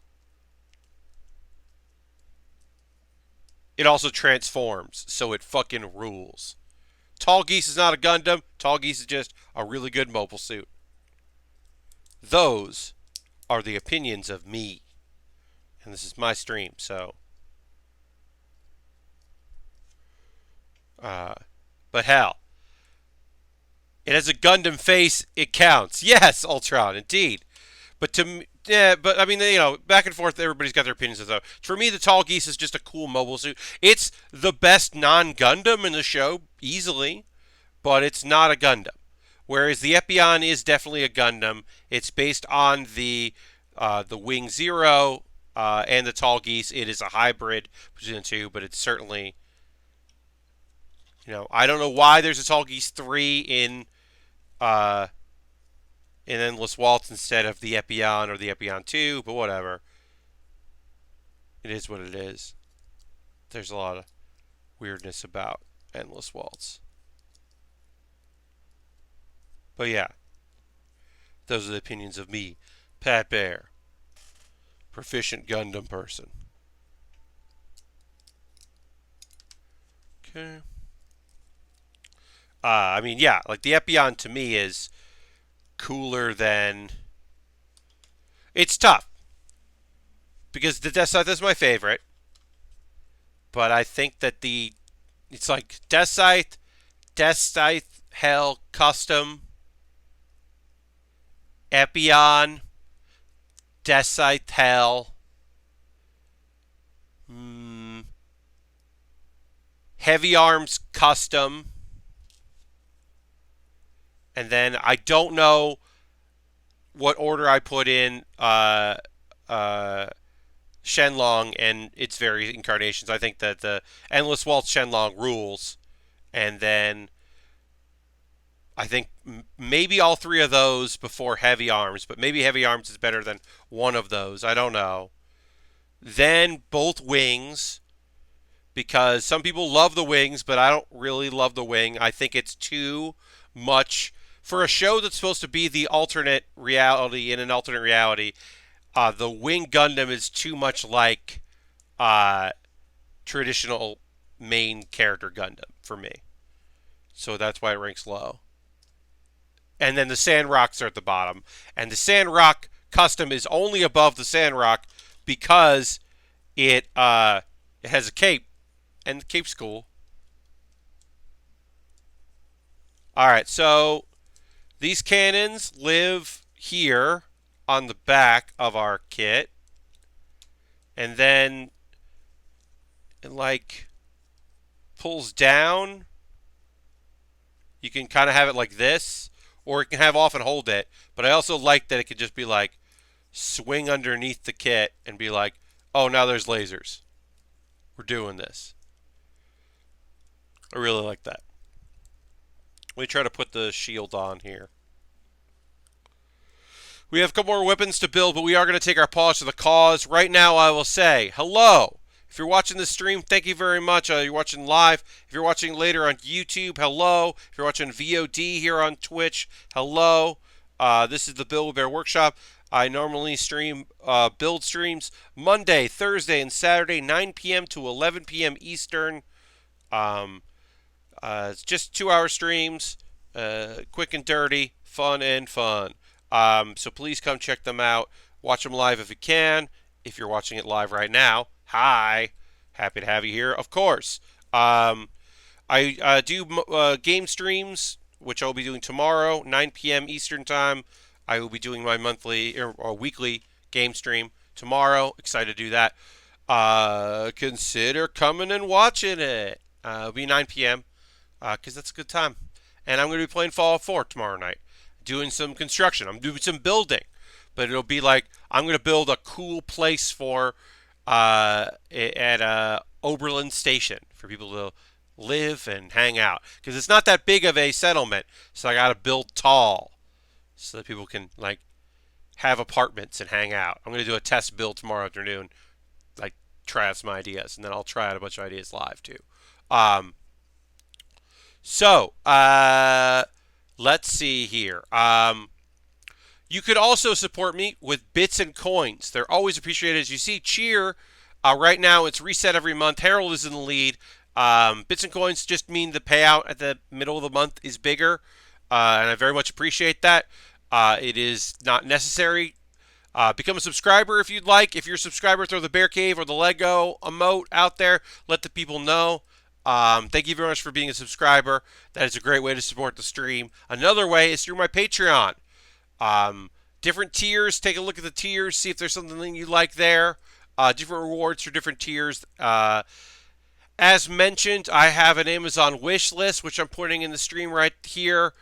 Speaker 1: It also transforms, so it fucking rules. Tall Geese is not a Gundam. Tall Geese is just a really good mobile suit. Those are the opinions of me. And this is my stream, so. But hell. It has a Gundam face, it counts. Yes, Ultron, indeed. But Yeah, but I mean, back and forth, everybody's got their opinions. So for me, the Tall Geese is just a cool mobile suit. It's the best non-Gundam in the show, easily, but it's not a Gundam. Whereas the Epion is definitely a Gundam. It's based on the Wing Zero and the Tall Geese. It is a hybrid between the two, but it's certainly, I don't know why there's a Tall Geese 3 in Endless Waltz instead of the Epion or the Epion 2, but whatever. It is what it is. There's a lot of weirdness about Endless Waltz. But yeah, those are the opinions of me, Pat Baer, proficient Gundam person. Okay. I mean, yeah, like the Epion to me is cooler than. It's tough because the Death Scythe is my favorite, but I think that it's like Death Scythe, Hell, Custom, Epion, Death Scythe, Hell, Heavy Arms, Custom, and then I don't know what order I put in Shenlong and its various incarnations. I think that the Endless Waltz Shenlong rules, and then I think maybe all three of those before Heavy Arms, but maybe Heavy Arms is better than one of those. I don't know. Then both wings, because some people love the wings, but I don't really love the wing. I think it's too much for a show that's supposed to be the alternate reality in an alternate reality. The Wing Gundam is too much like traditional main character Gundam for me. So that's why it ranks low. And then the Sandrocks are at the bottom. And the Sandrock Custom is only above the Sandrock because it has a cape. And the cape's cool. Alright, so these cannons live here on the back of our kit, and then it like pulls down. You can kind of have it like this, or it can have off and hold it, but I also like that it could just be like swing underneath the kit and be like, oh, now there's lasers, we're doing this. I really like that. Let me try to put the shield on here. We have a couple more weapons to build, but we are going to take our pause to the cause. Right now, I will say hello. If you're watching this stream, thank you very much. You're watching live. If you're watching later on YouTube, hello. If you're watching VOD here on Twitch, hello. This is the Build with Baer Workshop. I normally stream build streams Monday, Thursday, and Saturday, 9 p.m. to 11 p.m. Eastern. It's just 2-hour streams, quick and dirty, fun and fun. So please come check them out. Watch them live if you can. If you're watching it live right now, hi. Happy to have you here, of course. I do game streams, which I'll be doing tomorrow, 9 p.m. Eastern Time. I will be doing my monthly or weekly game stream tomorrow. Excited to do that. Consider coming and watching it. It'll be 9 p.m. Because that's a good time. And I'm going to be playing Fallout 4 tomorrow night. Doing some construction. I'm doing some building. But it'll be like, I'm going to build a cool place for at Oberlin Station for people to live and hang out. Because it's not that big of a settlement. So I got to build tall so that people can like have apartments and hang out. I'm going to do a test build tomorrow afternoon. Like try out some ideas. And then I'll try out a bunch of ideas live too. So, let's see here. You could also support me with bits and coins. They're always appreciated. As you see, Cheer, right now it's reset every month. Harold is in the lead. Bits and coins just mean the payout at the middle of the month is bigger, and I very much appreciate that. It is not necessary. Become a subscriber if you'd like. If you're a subscriber, throw the Bear Cave or the Lego emote out there. Let the people know. Thank you very much for being a subscriber. That is a great way to support the stream. Another way is through my Patreon. Different tiers. Take a look at the tiers. See if there's something you like there. Different rewards for different tiers. As mentioned, I have an Amazon wish list, which I'm putting in the stream right here.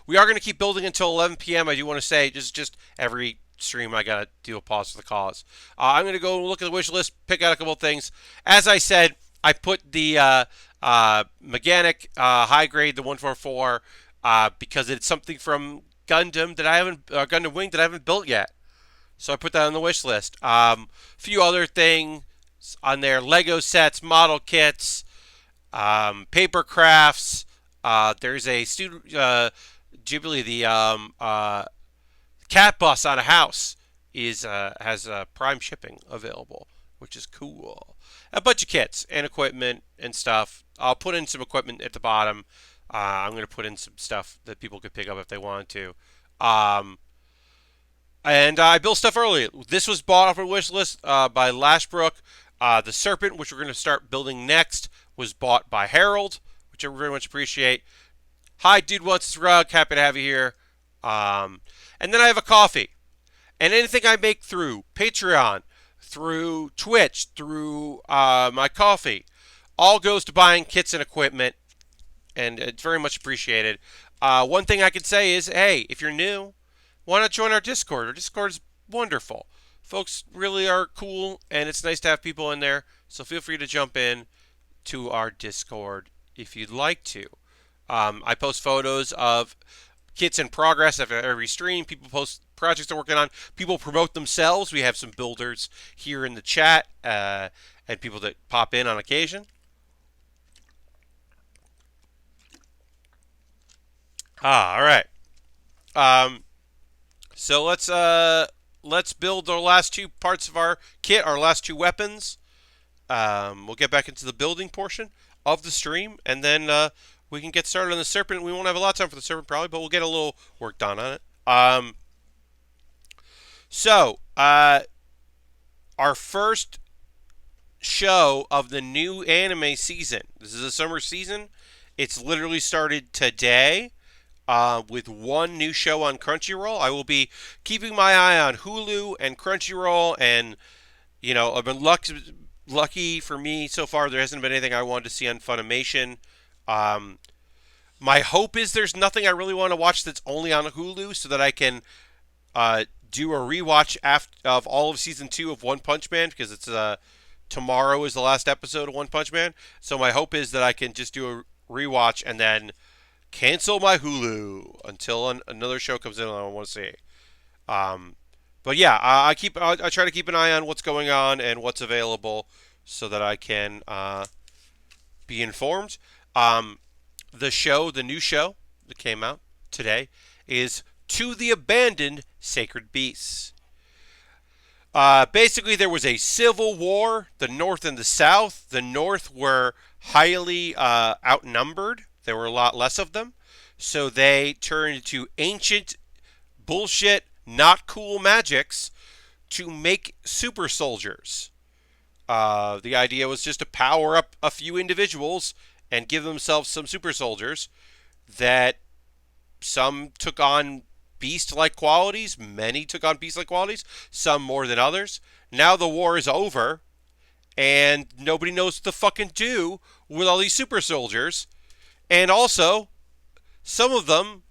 Speaker 1: We are going to keep building until 11 p.m. I do want to say, just every stream I got to do a pause for the cause. I'm going to go look at the wish list, pick out a couple of things. As I said, I put the mechanic high grade, the 144, because it's something from Gundam that I haven't, Gundam Wing that I haven't built yet. So I put that on the wish list. Few other things on there: Lego sets, model kits, paper crafts. There's a student Ghibli, the cat bus on a house has prime shipping available, which is cool. A bunch of kits and equipment and stuff. I'll put in some equipment at the bottom. I'm going to put in some stuff that people could pick up if they wanted to. And I built stuff early. This was bought off a wish list by Lashbrook. The Serpent, which we're going to start building next, was bought by Harold, which I very much appreciate. Hi, Dude Wants His Rug. Happy to have you here. And then I have a coffee. And anything I make through Patreon, through Twitch, through my coffee, all goes to buying kits and equipment. And it's very much appreciated. One thing I could say is, hey, if you're new, why not join our Discord? Our Discord is wonderful. Folks really are cool, and it's nice to have people in there. So feel free to jump in to our Discord if you'd like to. I post photos of kits in progress after every stream. People post projects they're working on. People promote themselves. We have some builders here in the chat and people that pop in on occasion. All right. So let's build our last two parts of our kit, our last two weapons. We'll get back into the building portion of the stream, and then we can get started on the Serpent. We won't have a lot of time for the Serpent probably, but we'll get a little work done on it. So our first show of the new anime season. This is a summer season. It's literally started today. With one new show on Crunchyroll. I will be keeping my eye on Hulu and Crunchyroll, and I've been lucky for me so far. There hasn't been anything I wanted to see on Funimation. My hope is there's nothing I really want to watch that's only on Hulu, so that I can do a rewatch of all of season 2 of One Punch Man, because it's tomorrow is the last episode of One Punch Man. So my hope is that I can just do a rewatch and then cancel my Hulu until another show comes in and I want to see. But yeah, I try to keep an eye on what's going on and what's available so that I can be informed. The new show that came out today is To the Abandoned Sacred Beasts. Basically, there was a civil war, the North and the South. The North were highly outnumbered. There were a lot less of them, so they turned to ancient bullshit, not cool magics to make super soldiers. The idea was just to power up a few individuals and give themselves some super soldiers that some took on beast-like qualities, many took on beast-like qualities, some more than others. Now the war is over, and nobody knows what to fucking do with all these super soldiers. And also, some of them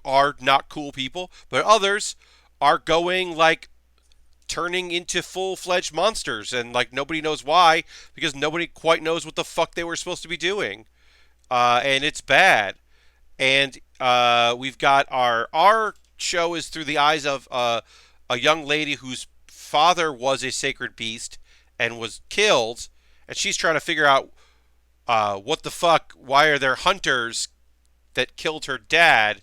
Speaker 1: are not cool people, but others are turning into full-fledged monsters, and nobody knows why, because nobody quite knows what the fuck they were supposed to be doing. And it's bad. And we've got our show is through the eyes of a young lady whose father was a sacred beast and was killed, and she's trying to figure out what the fuck, why are there hunters that killed her dad?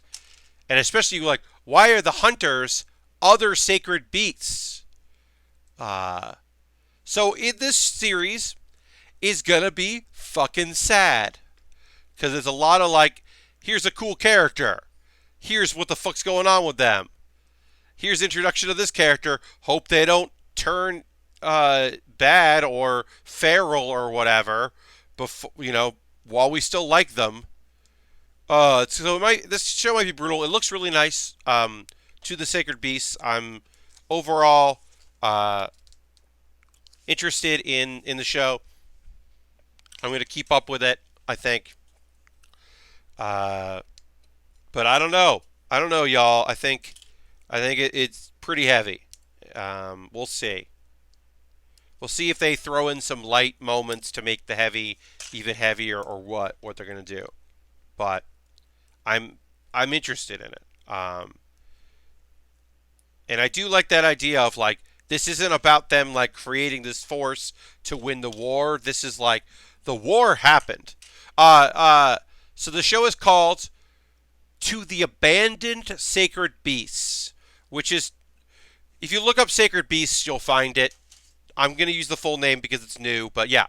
Speaker 1: And especially, why are the hunters other sacred beasts? So in this series is gonna be fucking sad. Because there's a lot of here's a cool character. Here's what the fuck's going on with them. Here's introduction of this character. Hope they don't turn bad or feral or whatever. Before, while we still like them. This show might be brutal. It looks really nice. to the Sacred Beasts. I'm overall uh, interested in the show. I'm going to keep up with it, I think. Uh, but I don't know. I don't know, y'all. I think it's pretty heavy. We'll see. We'll see if they throw in some light moments to make the heavy even heavier, or what they're gonna do. But I'm I'm interested in it. And I do like that idea of like this isn't about them like creating this force to win the war. This is like the war happened. Uh, uh, so the show is called To the Abandoned Sacred Beasts, which is, if you look up Sacred Beasts, you'll find it. I'm going to use the full name because it's new, but yeah.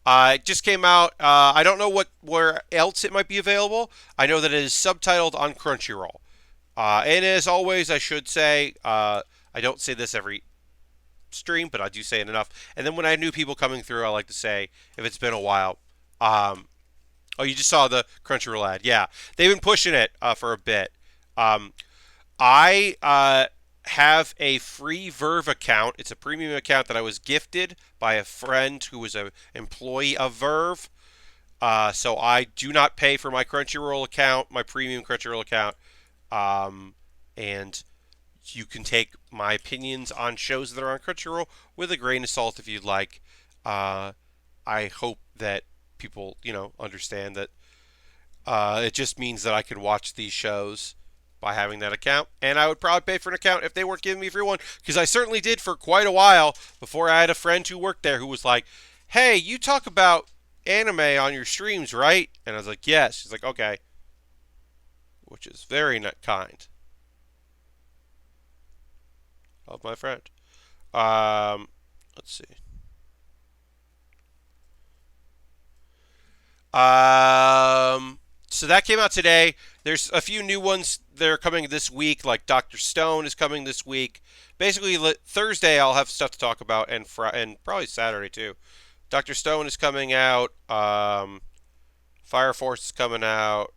Speaker 1: It just came out. I don't know where else it might be available. I know that it is subtitled on Crunchyroll. And as always, I should say, I don't say this every stream, but I do say it enough. And then when I have new people coming through, I like to say, if it's been a while, oh, you just saw the Crunchyroll ad. Yeah, they've been pushing it for a bit. Um, I have a free Verve account. It's a premium account that I was gifted by a friend who was an employee of Verve. So I do not pay for my Crunchyroll account, my premium Crunchyroll account. And you can take my opinions on shows that are on Crunchyroll with a grain of salt if you'd like. I hope that people, understand that it just means that I can watch these shows by having that account. And I would probably pay for an account if they weren't giving me a free one, because I certainly did for quite a while before I had a friend who worked there who was like, hey, you talk about anime on your streams, right? And I was like, yes. She's like, okay. Which is very kind of my friend. Let's see. So that came out today. There's a few new ones that are coming this week, like Dr. Stone is coming this week. Basically, Thursday I'll have stuff to talk about, and probably Saturday too. Dr. Stone is coming out. Fire Force is coming out.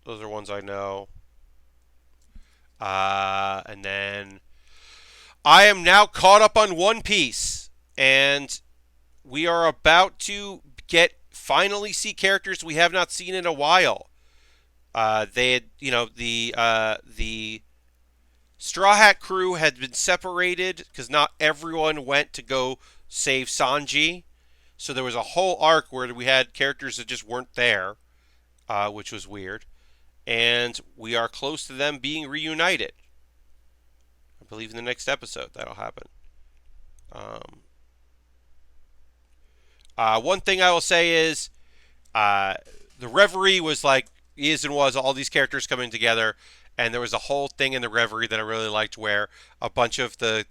Speaker 1: Those are ones I know. And then I am now caught up on One Piece, and we are about to finally see characters we have not seen in a while. They had, the Straw Hat crew had been separated because not everyone went to go save Sanji. So there was a whole arc where we had characters that just weren't there, which was weird. And we are close to them being reunited. I believe in the next episode that'll happen. One thing I will say is the Reverie was like, is and was all these characters coming together, and there was a whole thing in the Reverie that I really liked where a bunch of the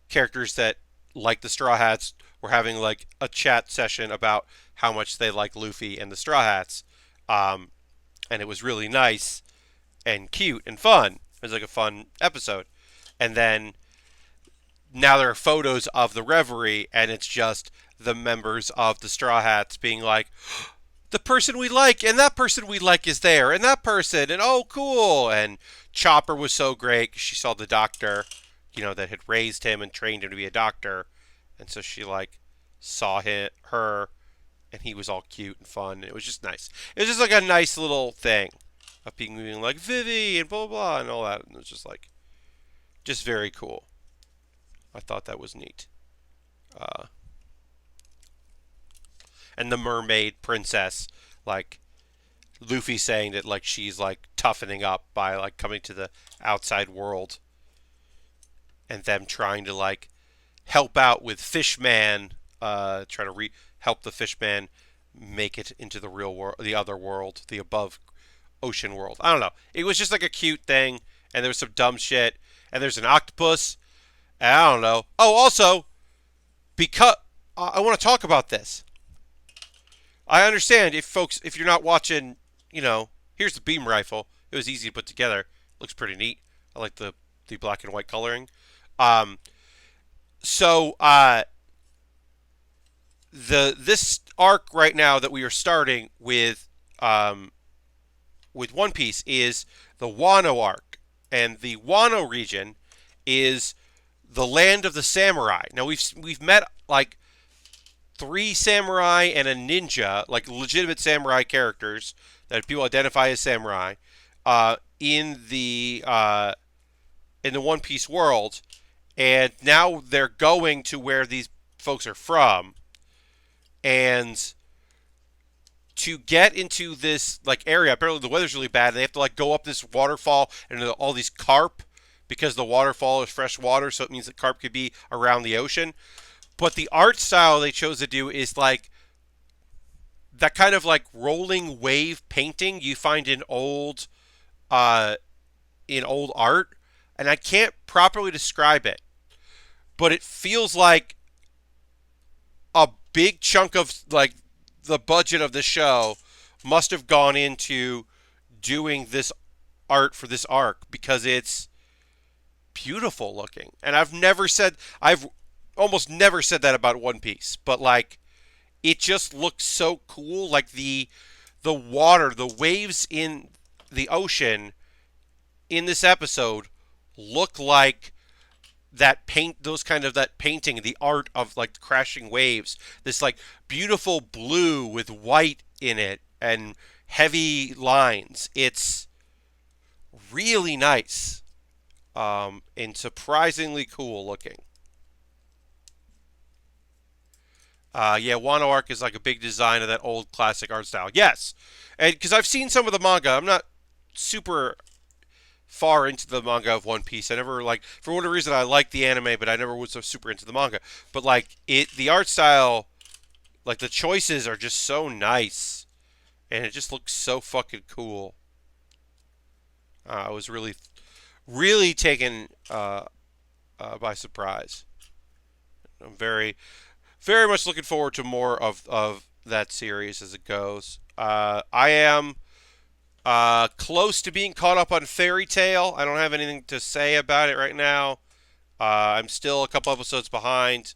Speaker 1: characters that like the Straw Hats were having like a chat session about how much they like Luffy and the Straw Hats. And it was really nice and cute and fun. It was like a fun episode. And then now there are photos of the Reverie, and it's just the members of the Straw Hats being like, the person we like, and that person we like is there, and that person, and oh, cool. And Chopper was so great. She saw the doctor, that had raised him and trained him to be a doctor. And so she, saw her, and he was all cute and fun. And it was just nice. It was just like a nice little thing of being like, Vivi, and blah, blah, blah, and all that. And it was just just very cool. I thought that was neat. And the mermaid princess, Luffy saying that she's toughening up by coming to the outside world, and them trying to help out with Fishman, try to help the Fishman make it into the real world, the other world, the above ocean world. I don't know. It was just a cute thing, and there was some dumb shit, and there's an octopus. And I don't know. Oh, also, because I want to talk about this. I understand if you're not watching, here's the beam rifle. It was easy to put together. Looks pretty neat. I like the black and white coloring. This arc right now that we are starting with One Piece is the Wano arc, and the Wano region is the land of the samurai. Now we've met like 3 samurai and a ninja, like legitimate samurai characters that people identify as samurai, in the One Piece world, and now they're going to where these folks are from, and to get into this like area, apparently the weather's really bad, and they have to like go up this waterfall and all these carp because the waterfall is fresh water, so it means that carp could be around the ocean. But the art style they chose to do is like that kind of like rolling wave painting you find uh, in old art, and I can't properly describe it, but it feels like a big chunk of like the budget of the show must have gone into doing this art for this arc because it's beautiful looking. And I've almost never said that about One Piece, but like it just looks so cool. Like the water, the waves in the ocean in this episode look like that painting, the art of like crashing waves, this like beautiful blue with white in it and heavy lines. It's really nice, and surprisingly cool looking. Yeah, Wano Arc is like a big design of that old classic art style. Yes, and because I've seen some of the manga, I'm not super far into the manga of One Piece. I never like, for whatever reason, I liked the anime, but I never was so super into the manga. But like the art style, like the choices are just so nice, and it just looks so fucking cool. I was really, really taken by surprise. I'm very, very much looking forward to more of that series as it goes. I am close to being caught up on Fairy Tail. I don't have anything to say about it right now. I'm still a couple episodes behind.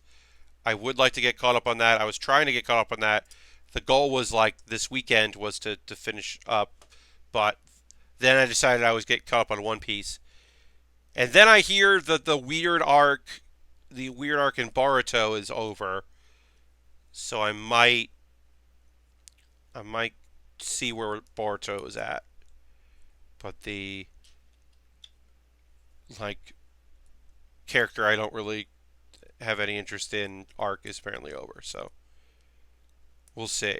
Speaker 1: I would like to get caught up on that. I was trying to get caught up on that. The goal was like this weekend was to finish up, but then I decided I was get caught up on One Piece. And then I hear that the weird arc in Boruto is over. So I might see where Boruto is at. But the like character I don't really have any interest in arc is apparently over. So we'll see.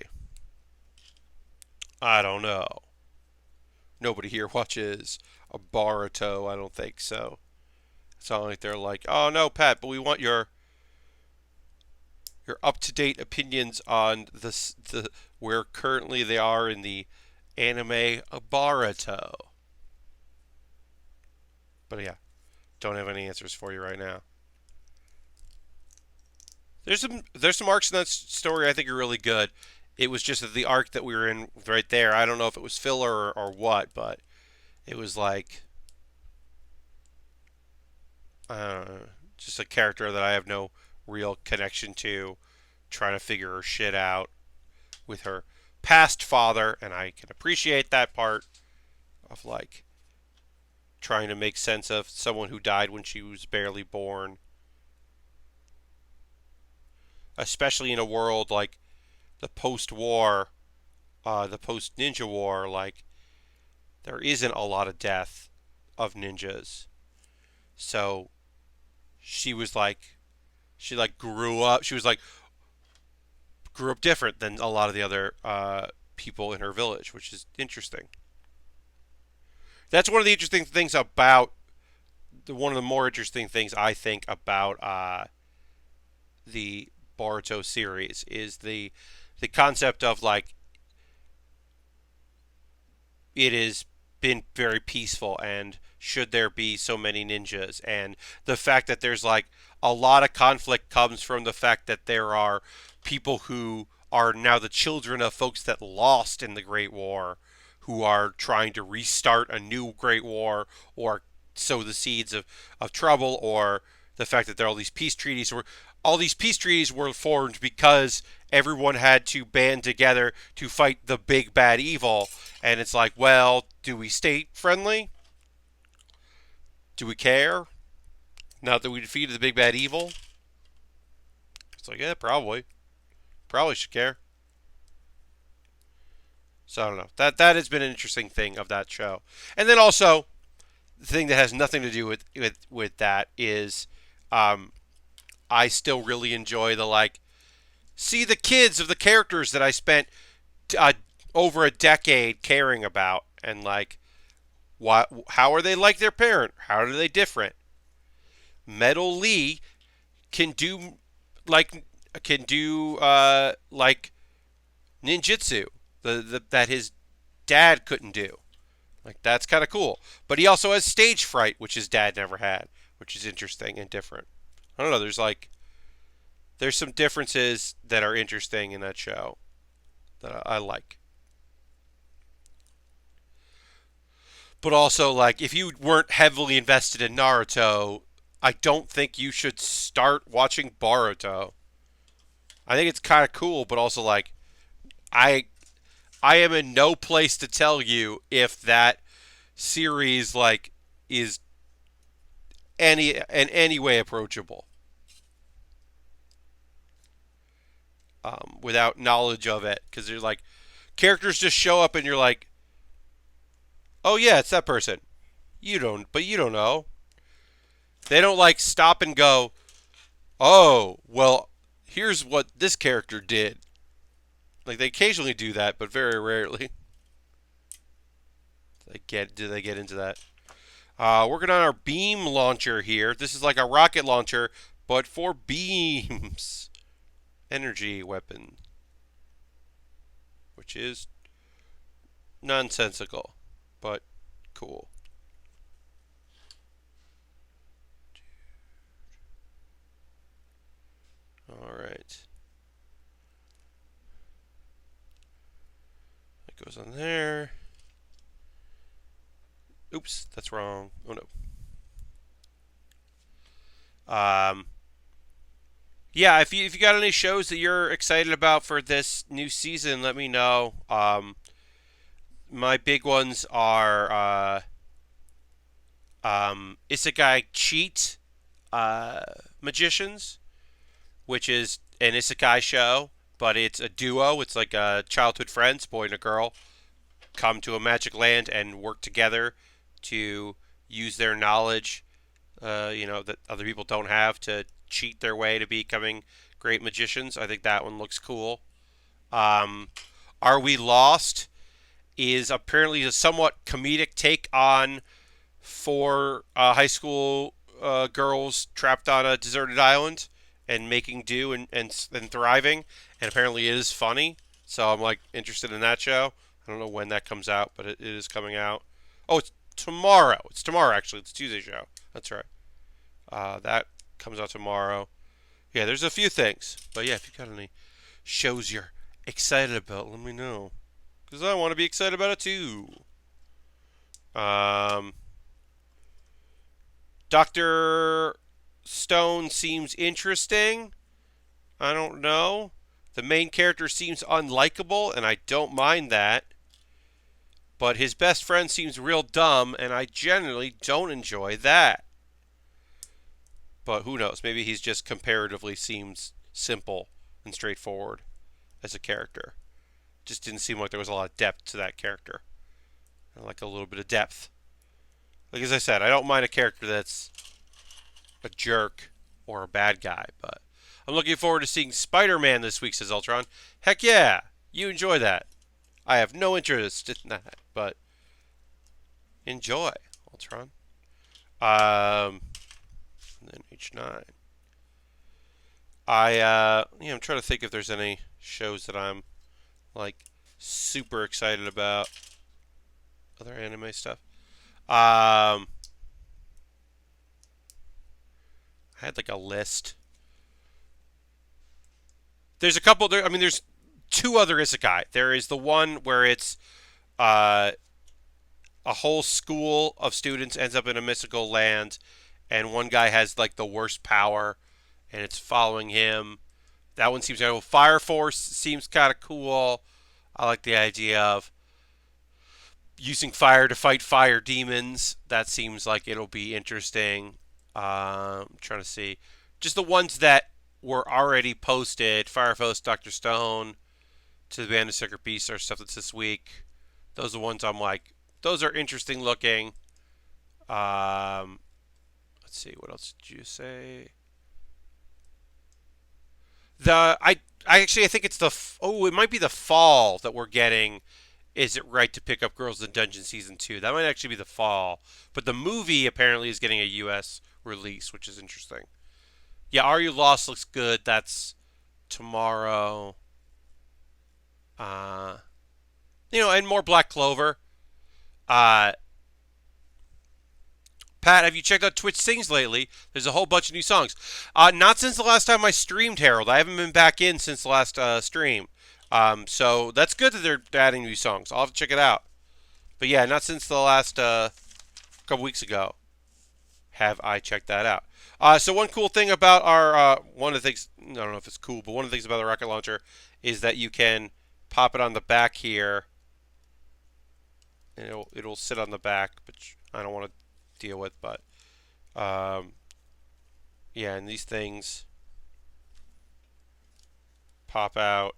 Speaker 1: I don't know. Nobody here watches a Boruto. I don't think so. It's not like they're like, oh no, Pat, but we want your up to date opinions on the where currently they are in the anime Boruto. But yeah, don't have any answers for you right now. There's some arcs in that story I think are really good. It was just that the arc that we were in right there. I don't know if it was filler or what, but it was like just a character that I have no real connection to, trying to figure her shit out with her past father, and I can appreciate that part of like trying to make sense of someone who died when she was barely born, especially in a world like the post-war, the post-ninja war. Like there isn't a lot of death of ninjas, so she was like she like grew up. She was like grew up different than a lot of the other people in her village, which is interesting. That's one of the interesting things about one of the more interesting things I think about the Boruto series is the concept of like it has been very peaceful, and should there be so many ninjas, and the fact that there's like a lot of conflict comes from the fact that there are people who are now the children of folks that lost in the Great War, who are trying to restart a new Great War or sow the seeds of trouble, or the fact that there are all these peace treaties were formed because everyone had to band together to fight the big bad evil. And it's like, well, do we stay friendly? Do we care? Now that we defeated the big bad evil? It's like, yeah, probably. Probably should care. So I don't know. That has been an interesting thing of that show. And then also, the thing that has nothing to do with that is um, I still really enjoy the like see the kids of the characters that I spent uh, over a decade caring about and like what how are they like their parent? How are they different? Metal Lee can do like like ninjutsu that his dad couldn't do. Like that's kind of cool. But he also has stage fright, which his dad never had, which is interesting and different. I don't know. There's some differences that are interesting in that show that I like. But also, like, if you weren't heavily invested in Naruto, I don't think you should start watching Boruto. I think it's kind of cool, but also like, I I am in no place to tell you if that series like is any way approachable without knowledge of it because you're like characters just show up and you're like, oh yeah, it's that person. You don't know. They don't like stop and go, oh well, here's what this character did. Like they occasionally do that, but very rarely. Do they get into that? Working on our beam launcher here. This is like a rocket launcher, but for beams. Energy weapon, which is nonsensical, but cool. All right. That goes on there. Oops, that's wrong. Oh no. Yeah, if you got any shows that you're excited about for this new season, let me know. My big ones are Isekai Cheat Magicians, which is an Isekai show, but it's a duo. It's like childhood friends, boy and a girl, come to a magic land and work together to use their knowledge, that other people don't have to cheat their way to becoming great magicians. I think that one looks cool. Um, Are We Lost is apparently a somewhat comedic take on four high school girls trapped on a deserted island and making do and thriving. And apparently it is funny. So I'm like interested in that show. I don't know when that comes out, but it is coming out. Oh, it's tomorrow. It's tomorrow actually. It's a Tuesday show. That's right. That comes out tomorrow. Yeah, there's a few things. But yeah, if you got any shows you're excited about, let me know. Because I want to be excited about it too. Um, Dr. Stone seems interesting. I don't know. The main character seems unlikable, and I don't mind that. But his best friend seems real dumb, and I generally don't enjoy that. But who knows? Maybe he's just comparatively seems simple and straightforward as a character. Just didn't seem like there was a lot of depth to that character. I like a little bit of depth. Like as I said, I don't mind a character that's a jerk or a bad guy, but I'm looking forward to seeing Spider-Man this week, says Ultron. Heck yeah, you enjoy that. I have no interest in that, but enjoy, Ultron. And then H9. I'm trying to think if there's any shows that I'm like super excited about. Other anime stuff. I had like a list. There's a couple there. I mean, there's two other isekai. There is the one where it's uh, a whole school of students ends up in a mystical land, and one guy has like the worst power, and it's following him. That one seems cool. Fire Force seems kind of cool. I like the idea of. using fire to fight fire demons. That seems like it'll be interesting. I'm trying to see. Just the ones that were already posted. Fire Force, Dr. Stone, to the Band of Sacred Beasts are stuff that's this week. Those are the ones I'm like, those are interesting looking. Um, let's see, what else did you say? The I think it's it might be the fall that we're getting. Is it right to pick up Girls in Dungeon season 2? That might actually be the fall, but the movie apparently is getting a U.S. release, which is interesting. Yeah, Are You Lost looks good. That's tomorrow. Uh, and more Black Clover. Uh, Pat, have you checked out Twitch Sings lately? There's a whole bunch of new songs. Not since the last time I streamed, Harold. I haven't been back in since the last stream. So that's good that they're adding new songs. I'll have to check it out. But yeah, not since the last couple weeks ago have I checked that out. So one cool thing about our one of the things, I don't know if it's cool, but one of the things about the rocket launcher is that you can pop it on the back here, and it'll sit on the back, which I don't want to deal with. But yeah, and these things pop out,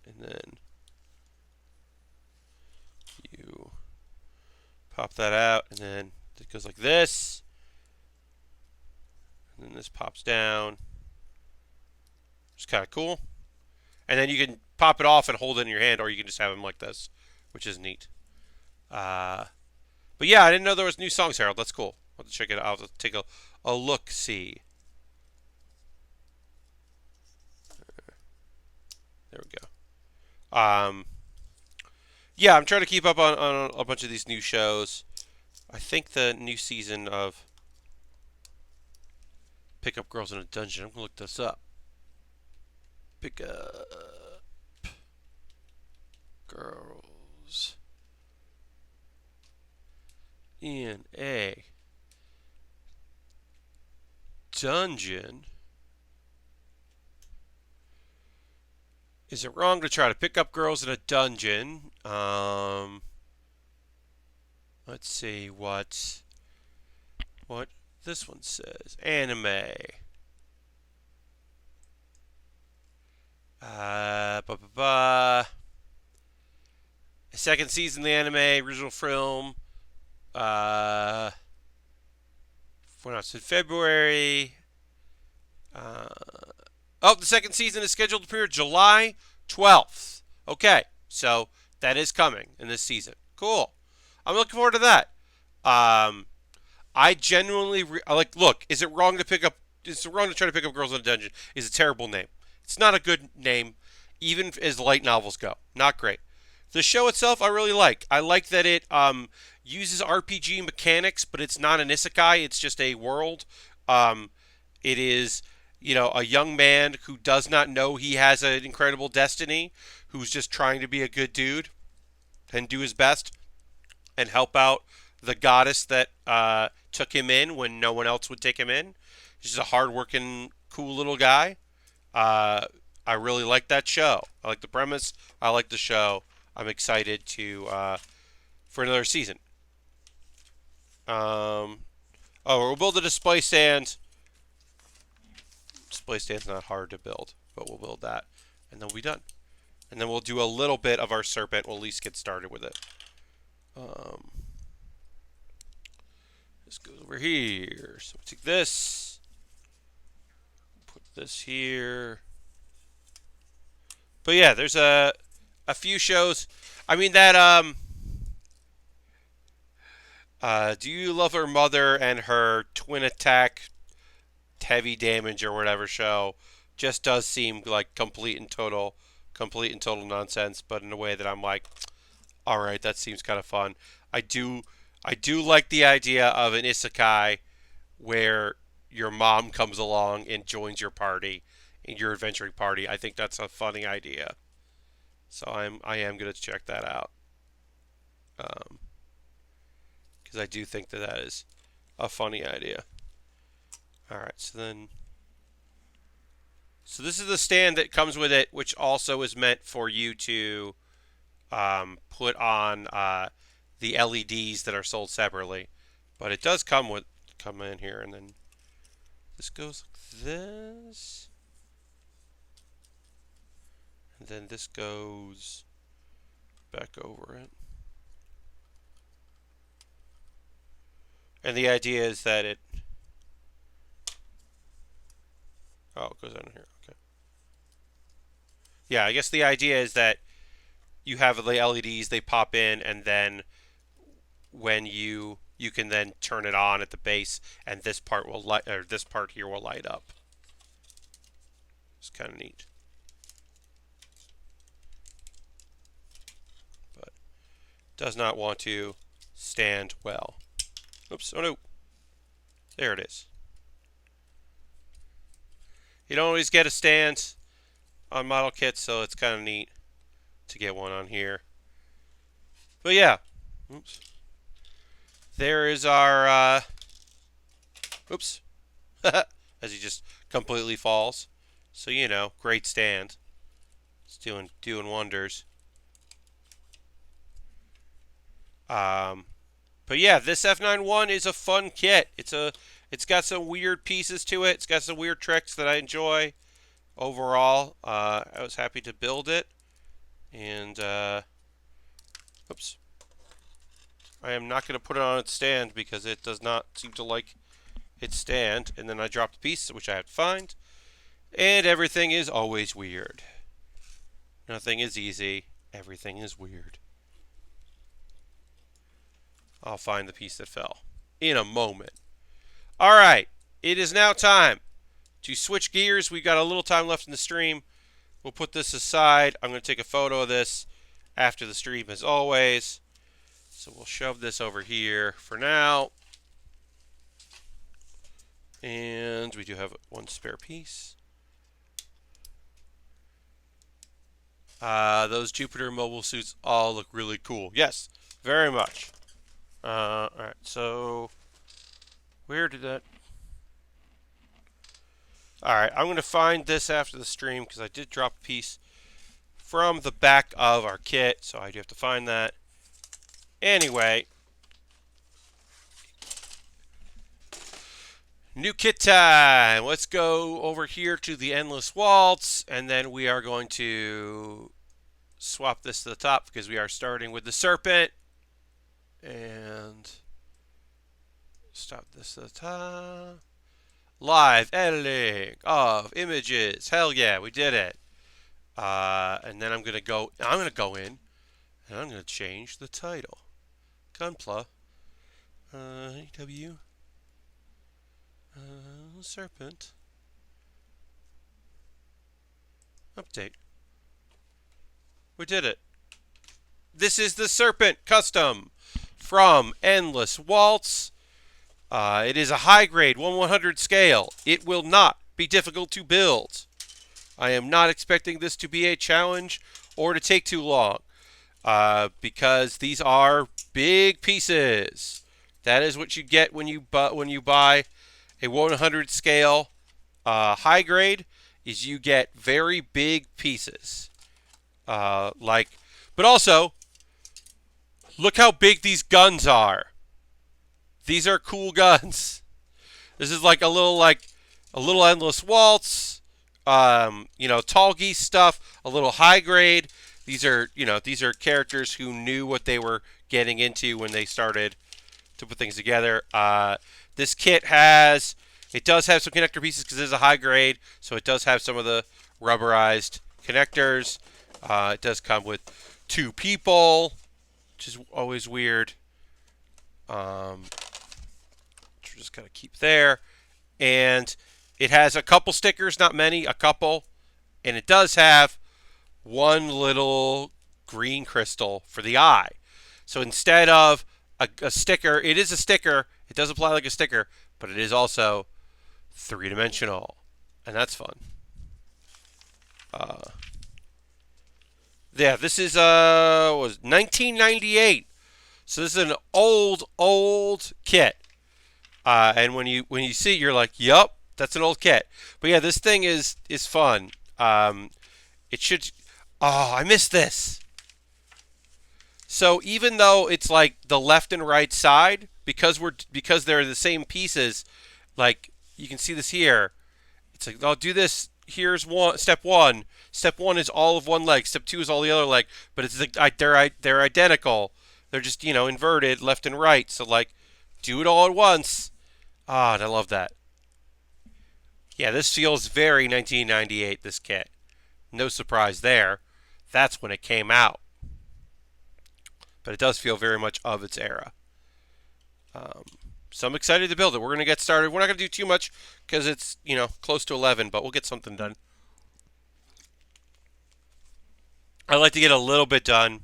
Speaker 1: and then you pop that out, and then it goes like this, and then this pops down. It's kind of cool. And then you can pop it off and hold it in your hand, or you can just have them like this, which is neat. But yeah, I didn't know there was new songs, Harold. That's cool. I'll have to check it out. I'll have to take a look, see. There we go. Yeah, I'm trying to keep up on a bunch of these new shows. I think the new season of Pick Up Girls in a Dungeon. I'm going to look this up. Pick Up Girls in a Dungeon. Is it wrong to try to pick up girls in a dungeon? Let's see what this one says. Anime. Second season of the anime, original film. Announced in February. The second season is scheduled to premiere July 12th. Okay, so that is coming in this season. Cool. I'm looking forward to that. I genuinely look. Is it wrong to pick up? Is it wrong to try to pick up girls in a dungeon? Is a terrible name. It's not a good name, even as light novels go. Not great. The show itself, I really like. I like that it uses RPG mechanics, but it's not an isekai. It's just a world. It is, a young man who does not know he has an incredible destiny, who's just trying to be a good dude and do his best and help out the goddess that took him in when no one else would take him in. He's just a hardworking, cool little guy. I really like that show. I like the premise. I like the show. I'm excited for another season. We'll build a display stand. Display stand's not hard to build, but we'll build that, and then we'll be done. And then we'll do a little bit of our serpent. We'll at least get started with it. This goes over here. So we'll take this. Put this here. But yeah, there's a few shows. I mean that Do You Love Her Mother and her twin attack heavy damage or whatever show just does seem like complete and total nonsense, but in a way that I'm like, all right, that seems kind of fun. I do like the idea of an isekai where your mom comes along and joins your party in your adventuring party. I think that's a funny idea. So I am going to check that out. Because I do think that is a funny idea. Alright, so this is the stand that comes with it, which also is meant for you to put on the LEDs that are sold separately. But it does come in here, and then this goes like this. And then this goes back over it. And the idea is that it... Oh, it goes down here. Okay. Yeah, I guess the idea is that you have the LEDs, they pop in, and then when you can then turn it on at the base, and this part will light, or this part here will light up. It's kind of neat. But does not want to stand well. Oops, oh no. There it is. You don't always get a stand on model kits, so it's kind of neat to get one on here. But yeah. Oops. There is our, oops. As he just completely falls. So, you know, great stand. It's doing wonders. But yeah, this F91 is a fun kit. It's got some weird pieces to it. It's got some weird tricks that I enjoy. Overall, I was happy to build it. And, oops. I am not going to put it on its stand because it does not seem to like its stand. And then I dropped a piece, which I had to find. And everything is always weird. Nothing is easy. Everything is weird. I'll find the piece that fell in a moment. All right. It is now time to switch gears. We've got a little time left in the stream. We'll put this aside. I'm going to take a photo of this after the stream as always. So we'll shove this over here for now. And we do have one spare piece. Those Jupiter mobile suits all look really cool. Yes, very much. Alright, so where did that... Alright, I'm going to find this after the stream because I did drop a piece from the back of our kit, so I do have to find that. Anyway, new kit time. Let's go over here to the Endless Waltz, and then we are going to swap this to the top because we are starting with the Serpent. And stop this to the top. Live editing of images. Hell yeah, we did it. And then I'm gonna go in, and I'm gonna change the title. Gunpla. EW. Serpent. Update. We did it. This is the Serpent Custom from Endless Waltz. It is a high grade 1/100 scale. It will not be difficult to build. I am not expecting this to be a challenge or to take too long because these are big pieces. That is what you get when you buy a 1/100 scale high grade. Is you get very big pieces. But also, look how big these guns are. These are cool guns. This is like a little Endless Waltz, Tall Geese stuff, a little high grade. These are characters who knew what they were getting into when they started to put things together. This kit does have some connector pieces because it is a high grade, so it does have some of the rubberized connectors. It does come with 2 people, which is always weird. Which we're just going to keep there. And it has a couple stickers, not many, a couple. And it does have one little green crystal for the eye. So instead of a sticker, it is a sticker. It does apply like a sticker, but it is also 3-dimensional. And that's fun. Yeah, this is was 1998. So this is an old kit. And when you see it, you're like, "Yup, that's an old kit." But yeah, this thing is fun. It should. Oh, I missed this. So even though it's like the left and right side, because they're the same pieces, like you can see this here. It's like I'll do this. Here's one step one. Step one is all of one leg. Step two is all the other leg. But it's like they're identical. They're just inverted left and right. So like do it all at once. Ah, and I love that. Yeah, this feels very 1998. This kit. No surprise there. That's when it came out. But it does feel very much of its era. Um, so I'm excited to build it. We're going to get started. We're not going to do too much because it's, close to 11, but we'll get something done. I like to get a little bit done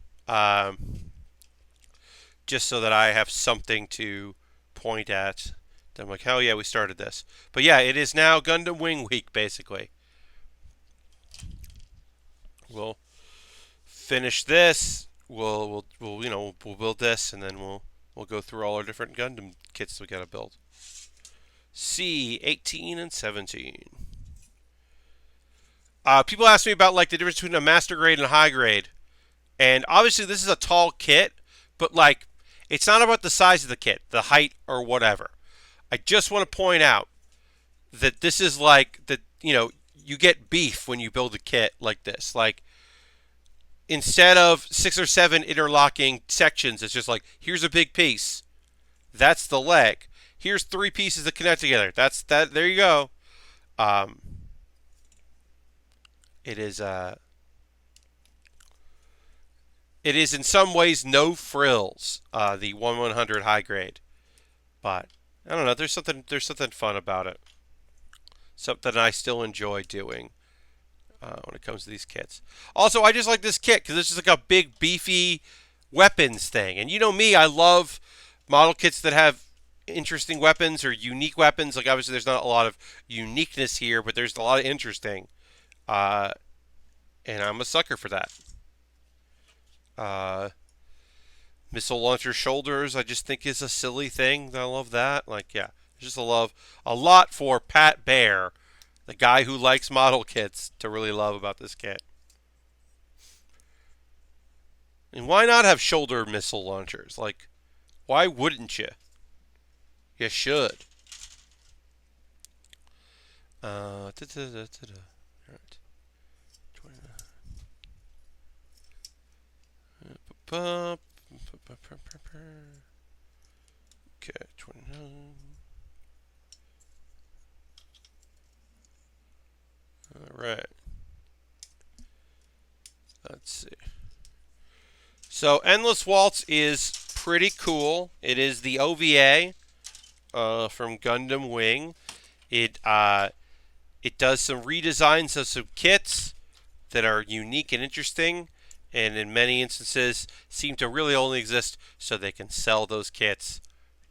Speaker 1: just so that I have something to point at. I'm like, hell yeah, we started this. But yeah, it is now Gundam Wing Week, basically. We'll finish this. We'll build this, and then we'll go through all our different Gundam kits we gotta build. C18 and 17. People ask me about like the difference between a master grade and a high grade, and obviously this is a tall kit, but like it's not about the size of the kit, the height or whatever. I just want to point out that this is like that you get beef when you build a kit like this. Like instead of 6 or 7 interlocking sections, it's just like here's a big piece. That's the leg. Here's 3 pieces that connect together. That's that. There you go. Um, it is it is in some ways no frills. The 1/100 high grade, but I don't know. There's something fun about it. Something I still enjoy doing when it comes to these kits. Also, I just like this kit because it's just like a big beefy weapons thing. And you know me, I love model kits that have interesting weapons or unique weapons. Like obviously, there's not a lot of uniqueness here, but there's a lot of interesting. Uh, and I'm a sucker for that. Uh, Missile launcher shoulders, I just think is a silly thing. I love that. Like, yeah, just a lot for Pat Baer, the guy who likes model kits, to really love about this kit. And why not have shoulder missile launchers? Like, why wouldn't you? You should. All right. Okay, 29. All right. Let's see. So, Endless Waltz is pretty cool. It is the OVA from Gundam Wing. It does some redesigns of some kits that are unique and interesting, and in many instances seem to really only exist so they can sell those kits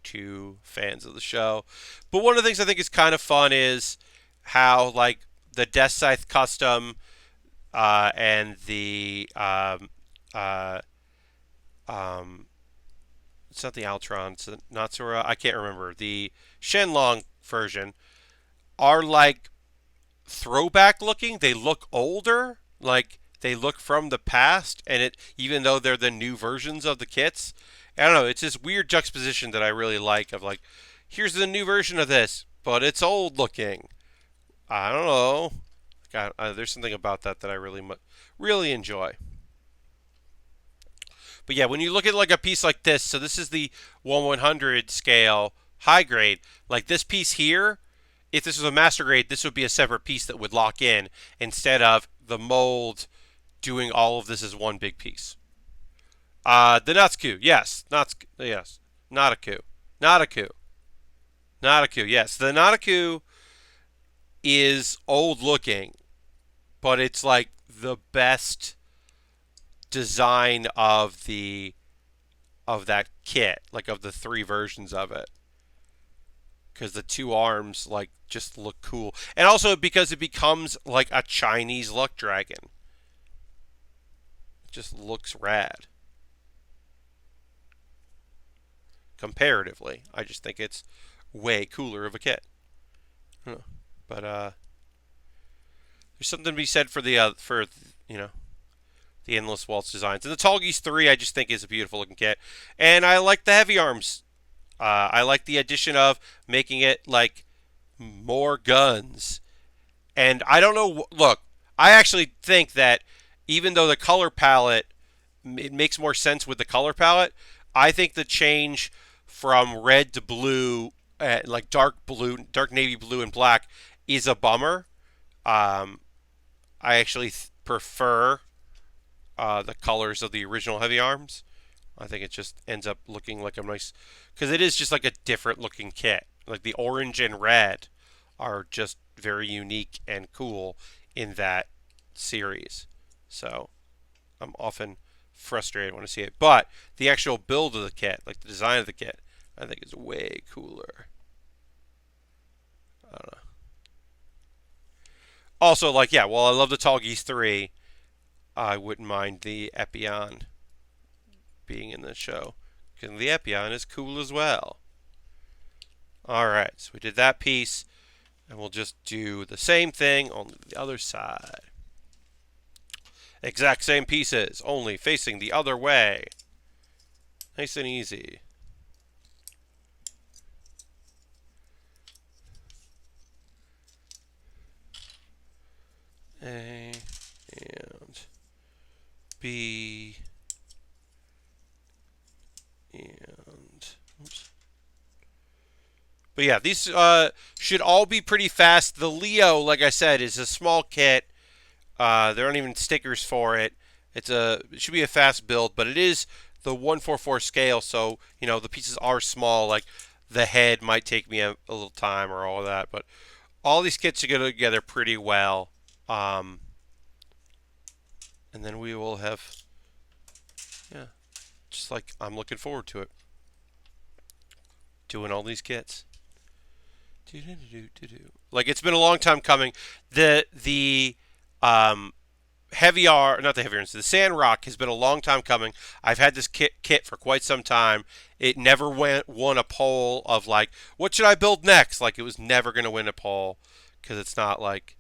Speaker 1: to fans of the show. But one of the things I think is kind of fun is how like the Death Scythe custom and the it's not the Altron, it's the Natsura, I can't remember, the Shenlong version are like throwback looking. They look older, like they look from the past, and it even though they're the new versions of the kits. I don't know. It's this weird juxtaposition that I really like. Of like, here's the new version of this, but it's old looking. I don't know. There's something about that I really enjoy. But yeah, when you look at like a piece like this, so this is the 1/100 scale high grade. Like this piece here, if this was a master grade, this would be a separate piece that would lock in instead of the mold doing all of this as one big piece. The Natsuku, yes, yes, not a coup, not a coup, not a coup. Yes, the Natsuku is old looking, but it's like the best design of that kit, like of the 3 versions of it, because the 2 arms like just look cool, and also because it becomes like a Chinese luck dragon. It just looks rad. Comparatively, I just think it's way cooler of a kit. But there's something to be said for the for you know the Endless Waltz designs. And the Tall Geese 3, I just think is a beautiful looking kit. And I like the heavy arms. I like the addition of making it like more guns. And I don't know. Look, I actually think that even though the color palette, it makes more sense with the color palette. I think the change from red to blue, like dark blue, dark navy blue and black, is a bummer. Um, I actually prefer the colors of the original heavy arms. I think it just ends up looking like a nice, because it is just like a different looking kit. Like the orange and red are just very unique and cool in that series. So I'm often frustrated when I see it. But the actual build of the kit, like the design of the kit, I think is way cooler. I don't know. Also, like, yeah, well, I love the Tall Geese 3. I wouldn't mind the Epion being in the show. Because the Epion is cool as well. Alright, so we did that piece. And we'll just do the same thing on the other side. Exact same pieces, only facing the other way. Nice and easy. A and B and oops. But yeah, these should all be pretty fast. The Leo, like I said, is a small kit. There aren't even stickers for it. It should be a fast build, but it is the 144 scale, so you know the pieces are small. Like the head might take me a little time or all of that, but all these kits should go together pretty well. And then we will have, yeah, just like I'm looking forward to it. Doing all these kits. Like it's been a long time coming. The heavy R, not the heavy arms, the Sand Rock has been a long time coming. I've had this kit for quite some time. It never won a poll of like, what should I build next? Like it was never going to win a poll because it's not like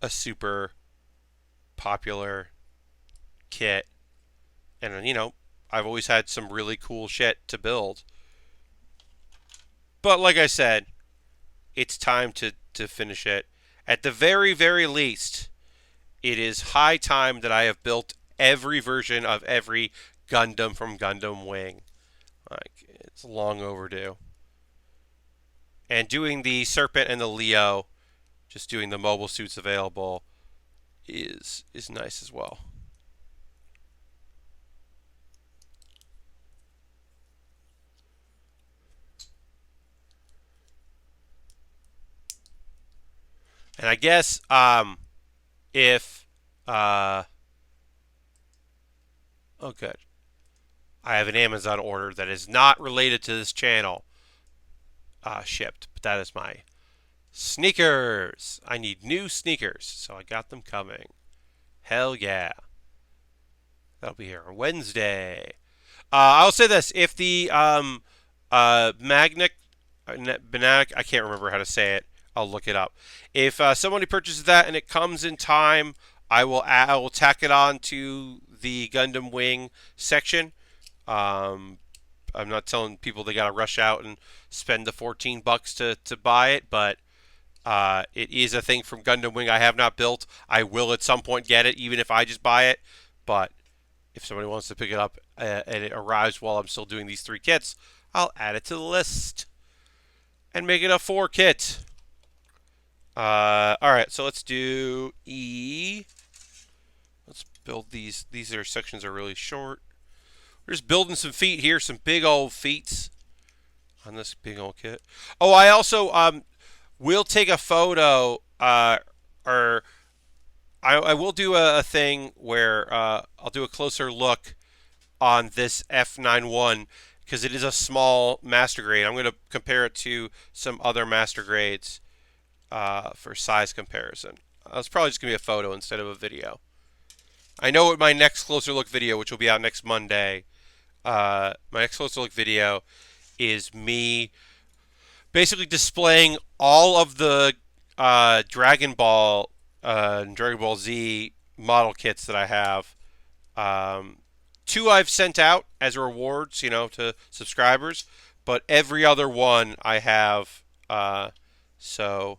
Speaker 1: a super popular kit. And you know, I've always had some really cool shit to build. But like I said, it's time to finish it. At the very, very least, it is high time that I have built every version of every Gundam from Gundam Wing. Like, it's long overdue. And doing the Serpent and the Leo, just doing the mobile suits available, is nice as well. And I guess if oh good, I have an Amazon order that is not related to this channel shipped, but that is my sneakers. I need new sneakers, so I got them coming. Hell yeah, that'll be here on Wednesday. I'll say this: if the Magnic, Benatic, I can't remember how to say it. I'll look it up. If somebody purchases that and it comes in time, I will tack it on to the Gundam Wing section. I'm not telling people they gotta rush out and spend the $14 to buy it, but it is a thing from Gundam Wing I have not built. I will at some point get it, even if I just buy it. But if somebody wants to pick it up and it arrives while I'm still doing these 3 kits, I'll add it to the list and make it a 4 kit. Alright, so let's do E. Let's build these. These sections are really short. We're just building some feet here, some big old feet on this big old kit. Oh, I also will take a photo, or I will do a thing where I'll do a closer look on this F91 because it is a small master grade. I'm going to compare it to some other master grades for size comparison. It's probably just going to be a photo instead of a video. I know what my next closer look video, which will be out next Monday, my next closer look video is me basically displaying all of the Dragon Ball and Dragon Ball Z model kits that I have Two I've sent out as rewards, to subscribers, but every other one I have. So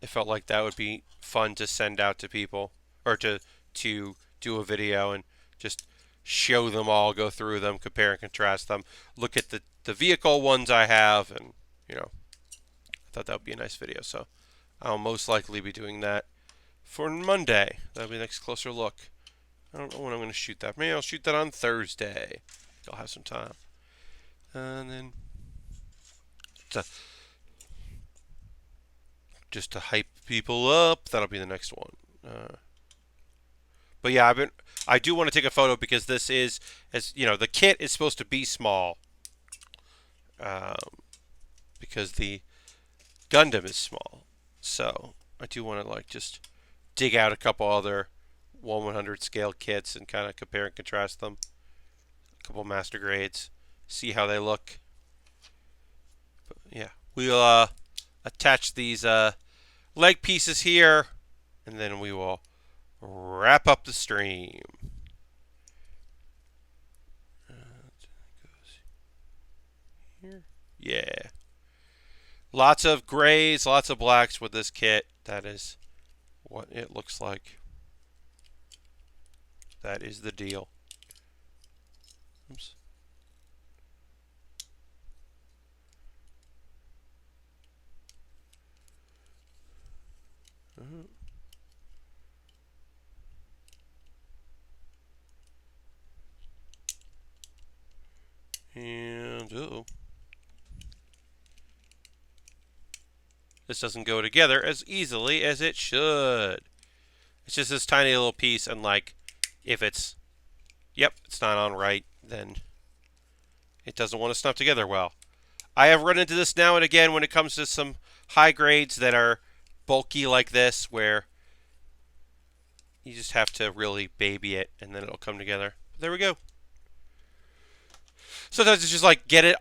Speaker 1: it felt like that would be fun to send out to people, or to do a video and just show them all, go through them, compare and contrast them, look at the vehicle ones I have, and I thought that would be a nice video. So I'll most likely be doing that for Monday. That'll be the next closer look. I don't know when I'm going to shoot that. Maybe I'll shoot that on Thursday. I'll have some time. And then just to hype people up, that'll be the next one. But yeah, I do want to take a photo because this is, as the kit is supposed to be small, because the Gundam is small. So I do want to just dig out a couple other 1/100 scale kits and kind of compare and contrast them. A couple master grades, see how they look. But yeah, we'll attach these leg pieces here, and then we will wrap up the stream. Here. Yeah. Lots of grays, lots of blacks with this kit. That is what it looks like. That is the deal. Oops. And this doesn't go together as easily as it should. It's just this tiny little piece, and if it's not on right, then it doesn't want to snap together well. I have run into this now and again when it comes to some high grades that are bulky like this, where you just have to really baby it and then it'll come together. There we go. Sometimes it's just get it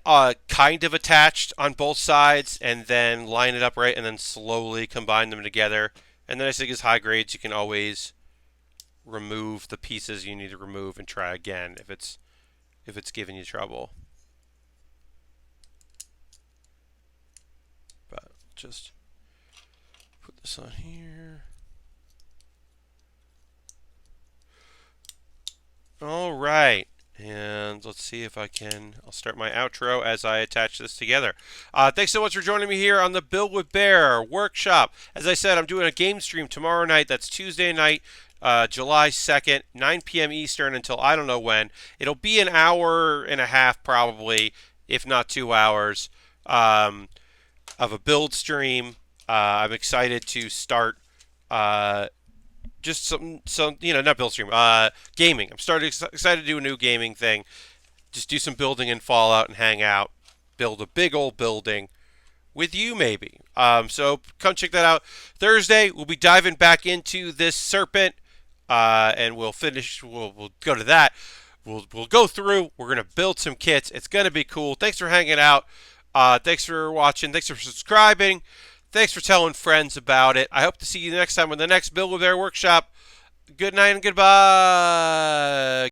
Speaker 1: kind of attached on both sides and then line it up right and then slowly combine them together. And then I think as high grades, you can always remove the pieces you need to remove and try again if it's giving you trouble. But just put this on here. All right. And let's see if I'll start my outro as I attach this together. Thanks so much for joining me here on the Build with Baer workshop. As I said, I'm doing a game stream tomorrow night. That's Tuesday night, July 2nd, 9 p.m. Eastern until I don't know when. It'll be an hour and a half probably, if not 2 hours, of a build stream. I'm excited to start just some not build stream, gaming. I'm excited to do a new gaming thing. Just do some building in Fallout and hang out. Build a big old building with you maybe. So come check that out. Thursday we'll be diving back into this serpent, and we'll finish. We'll go to that. We'll go through. We're gonna build some kits. It's gonna be cool. Thanks for hanging out. Thanks for watching. Thanks for subscribing. Thanks for telling friends about it. I hope to see you next time with the next Build with Baer workshop. Good night and goodbye.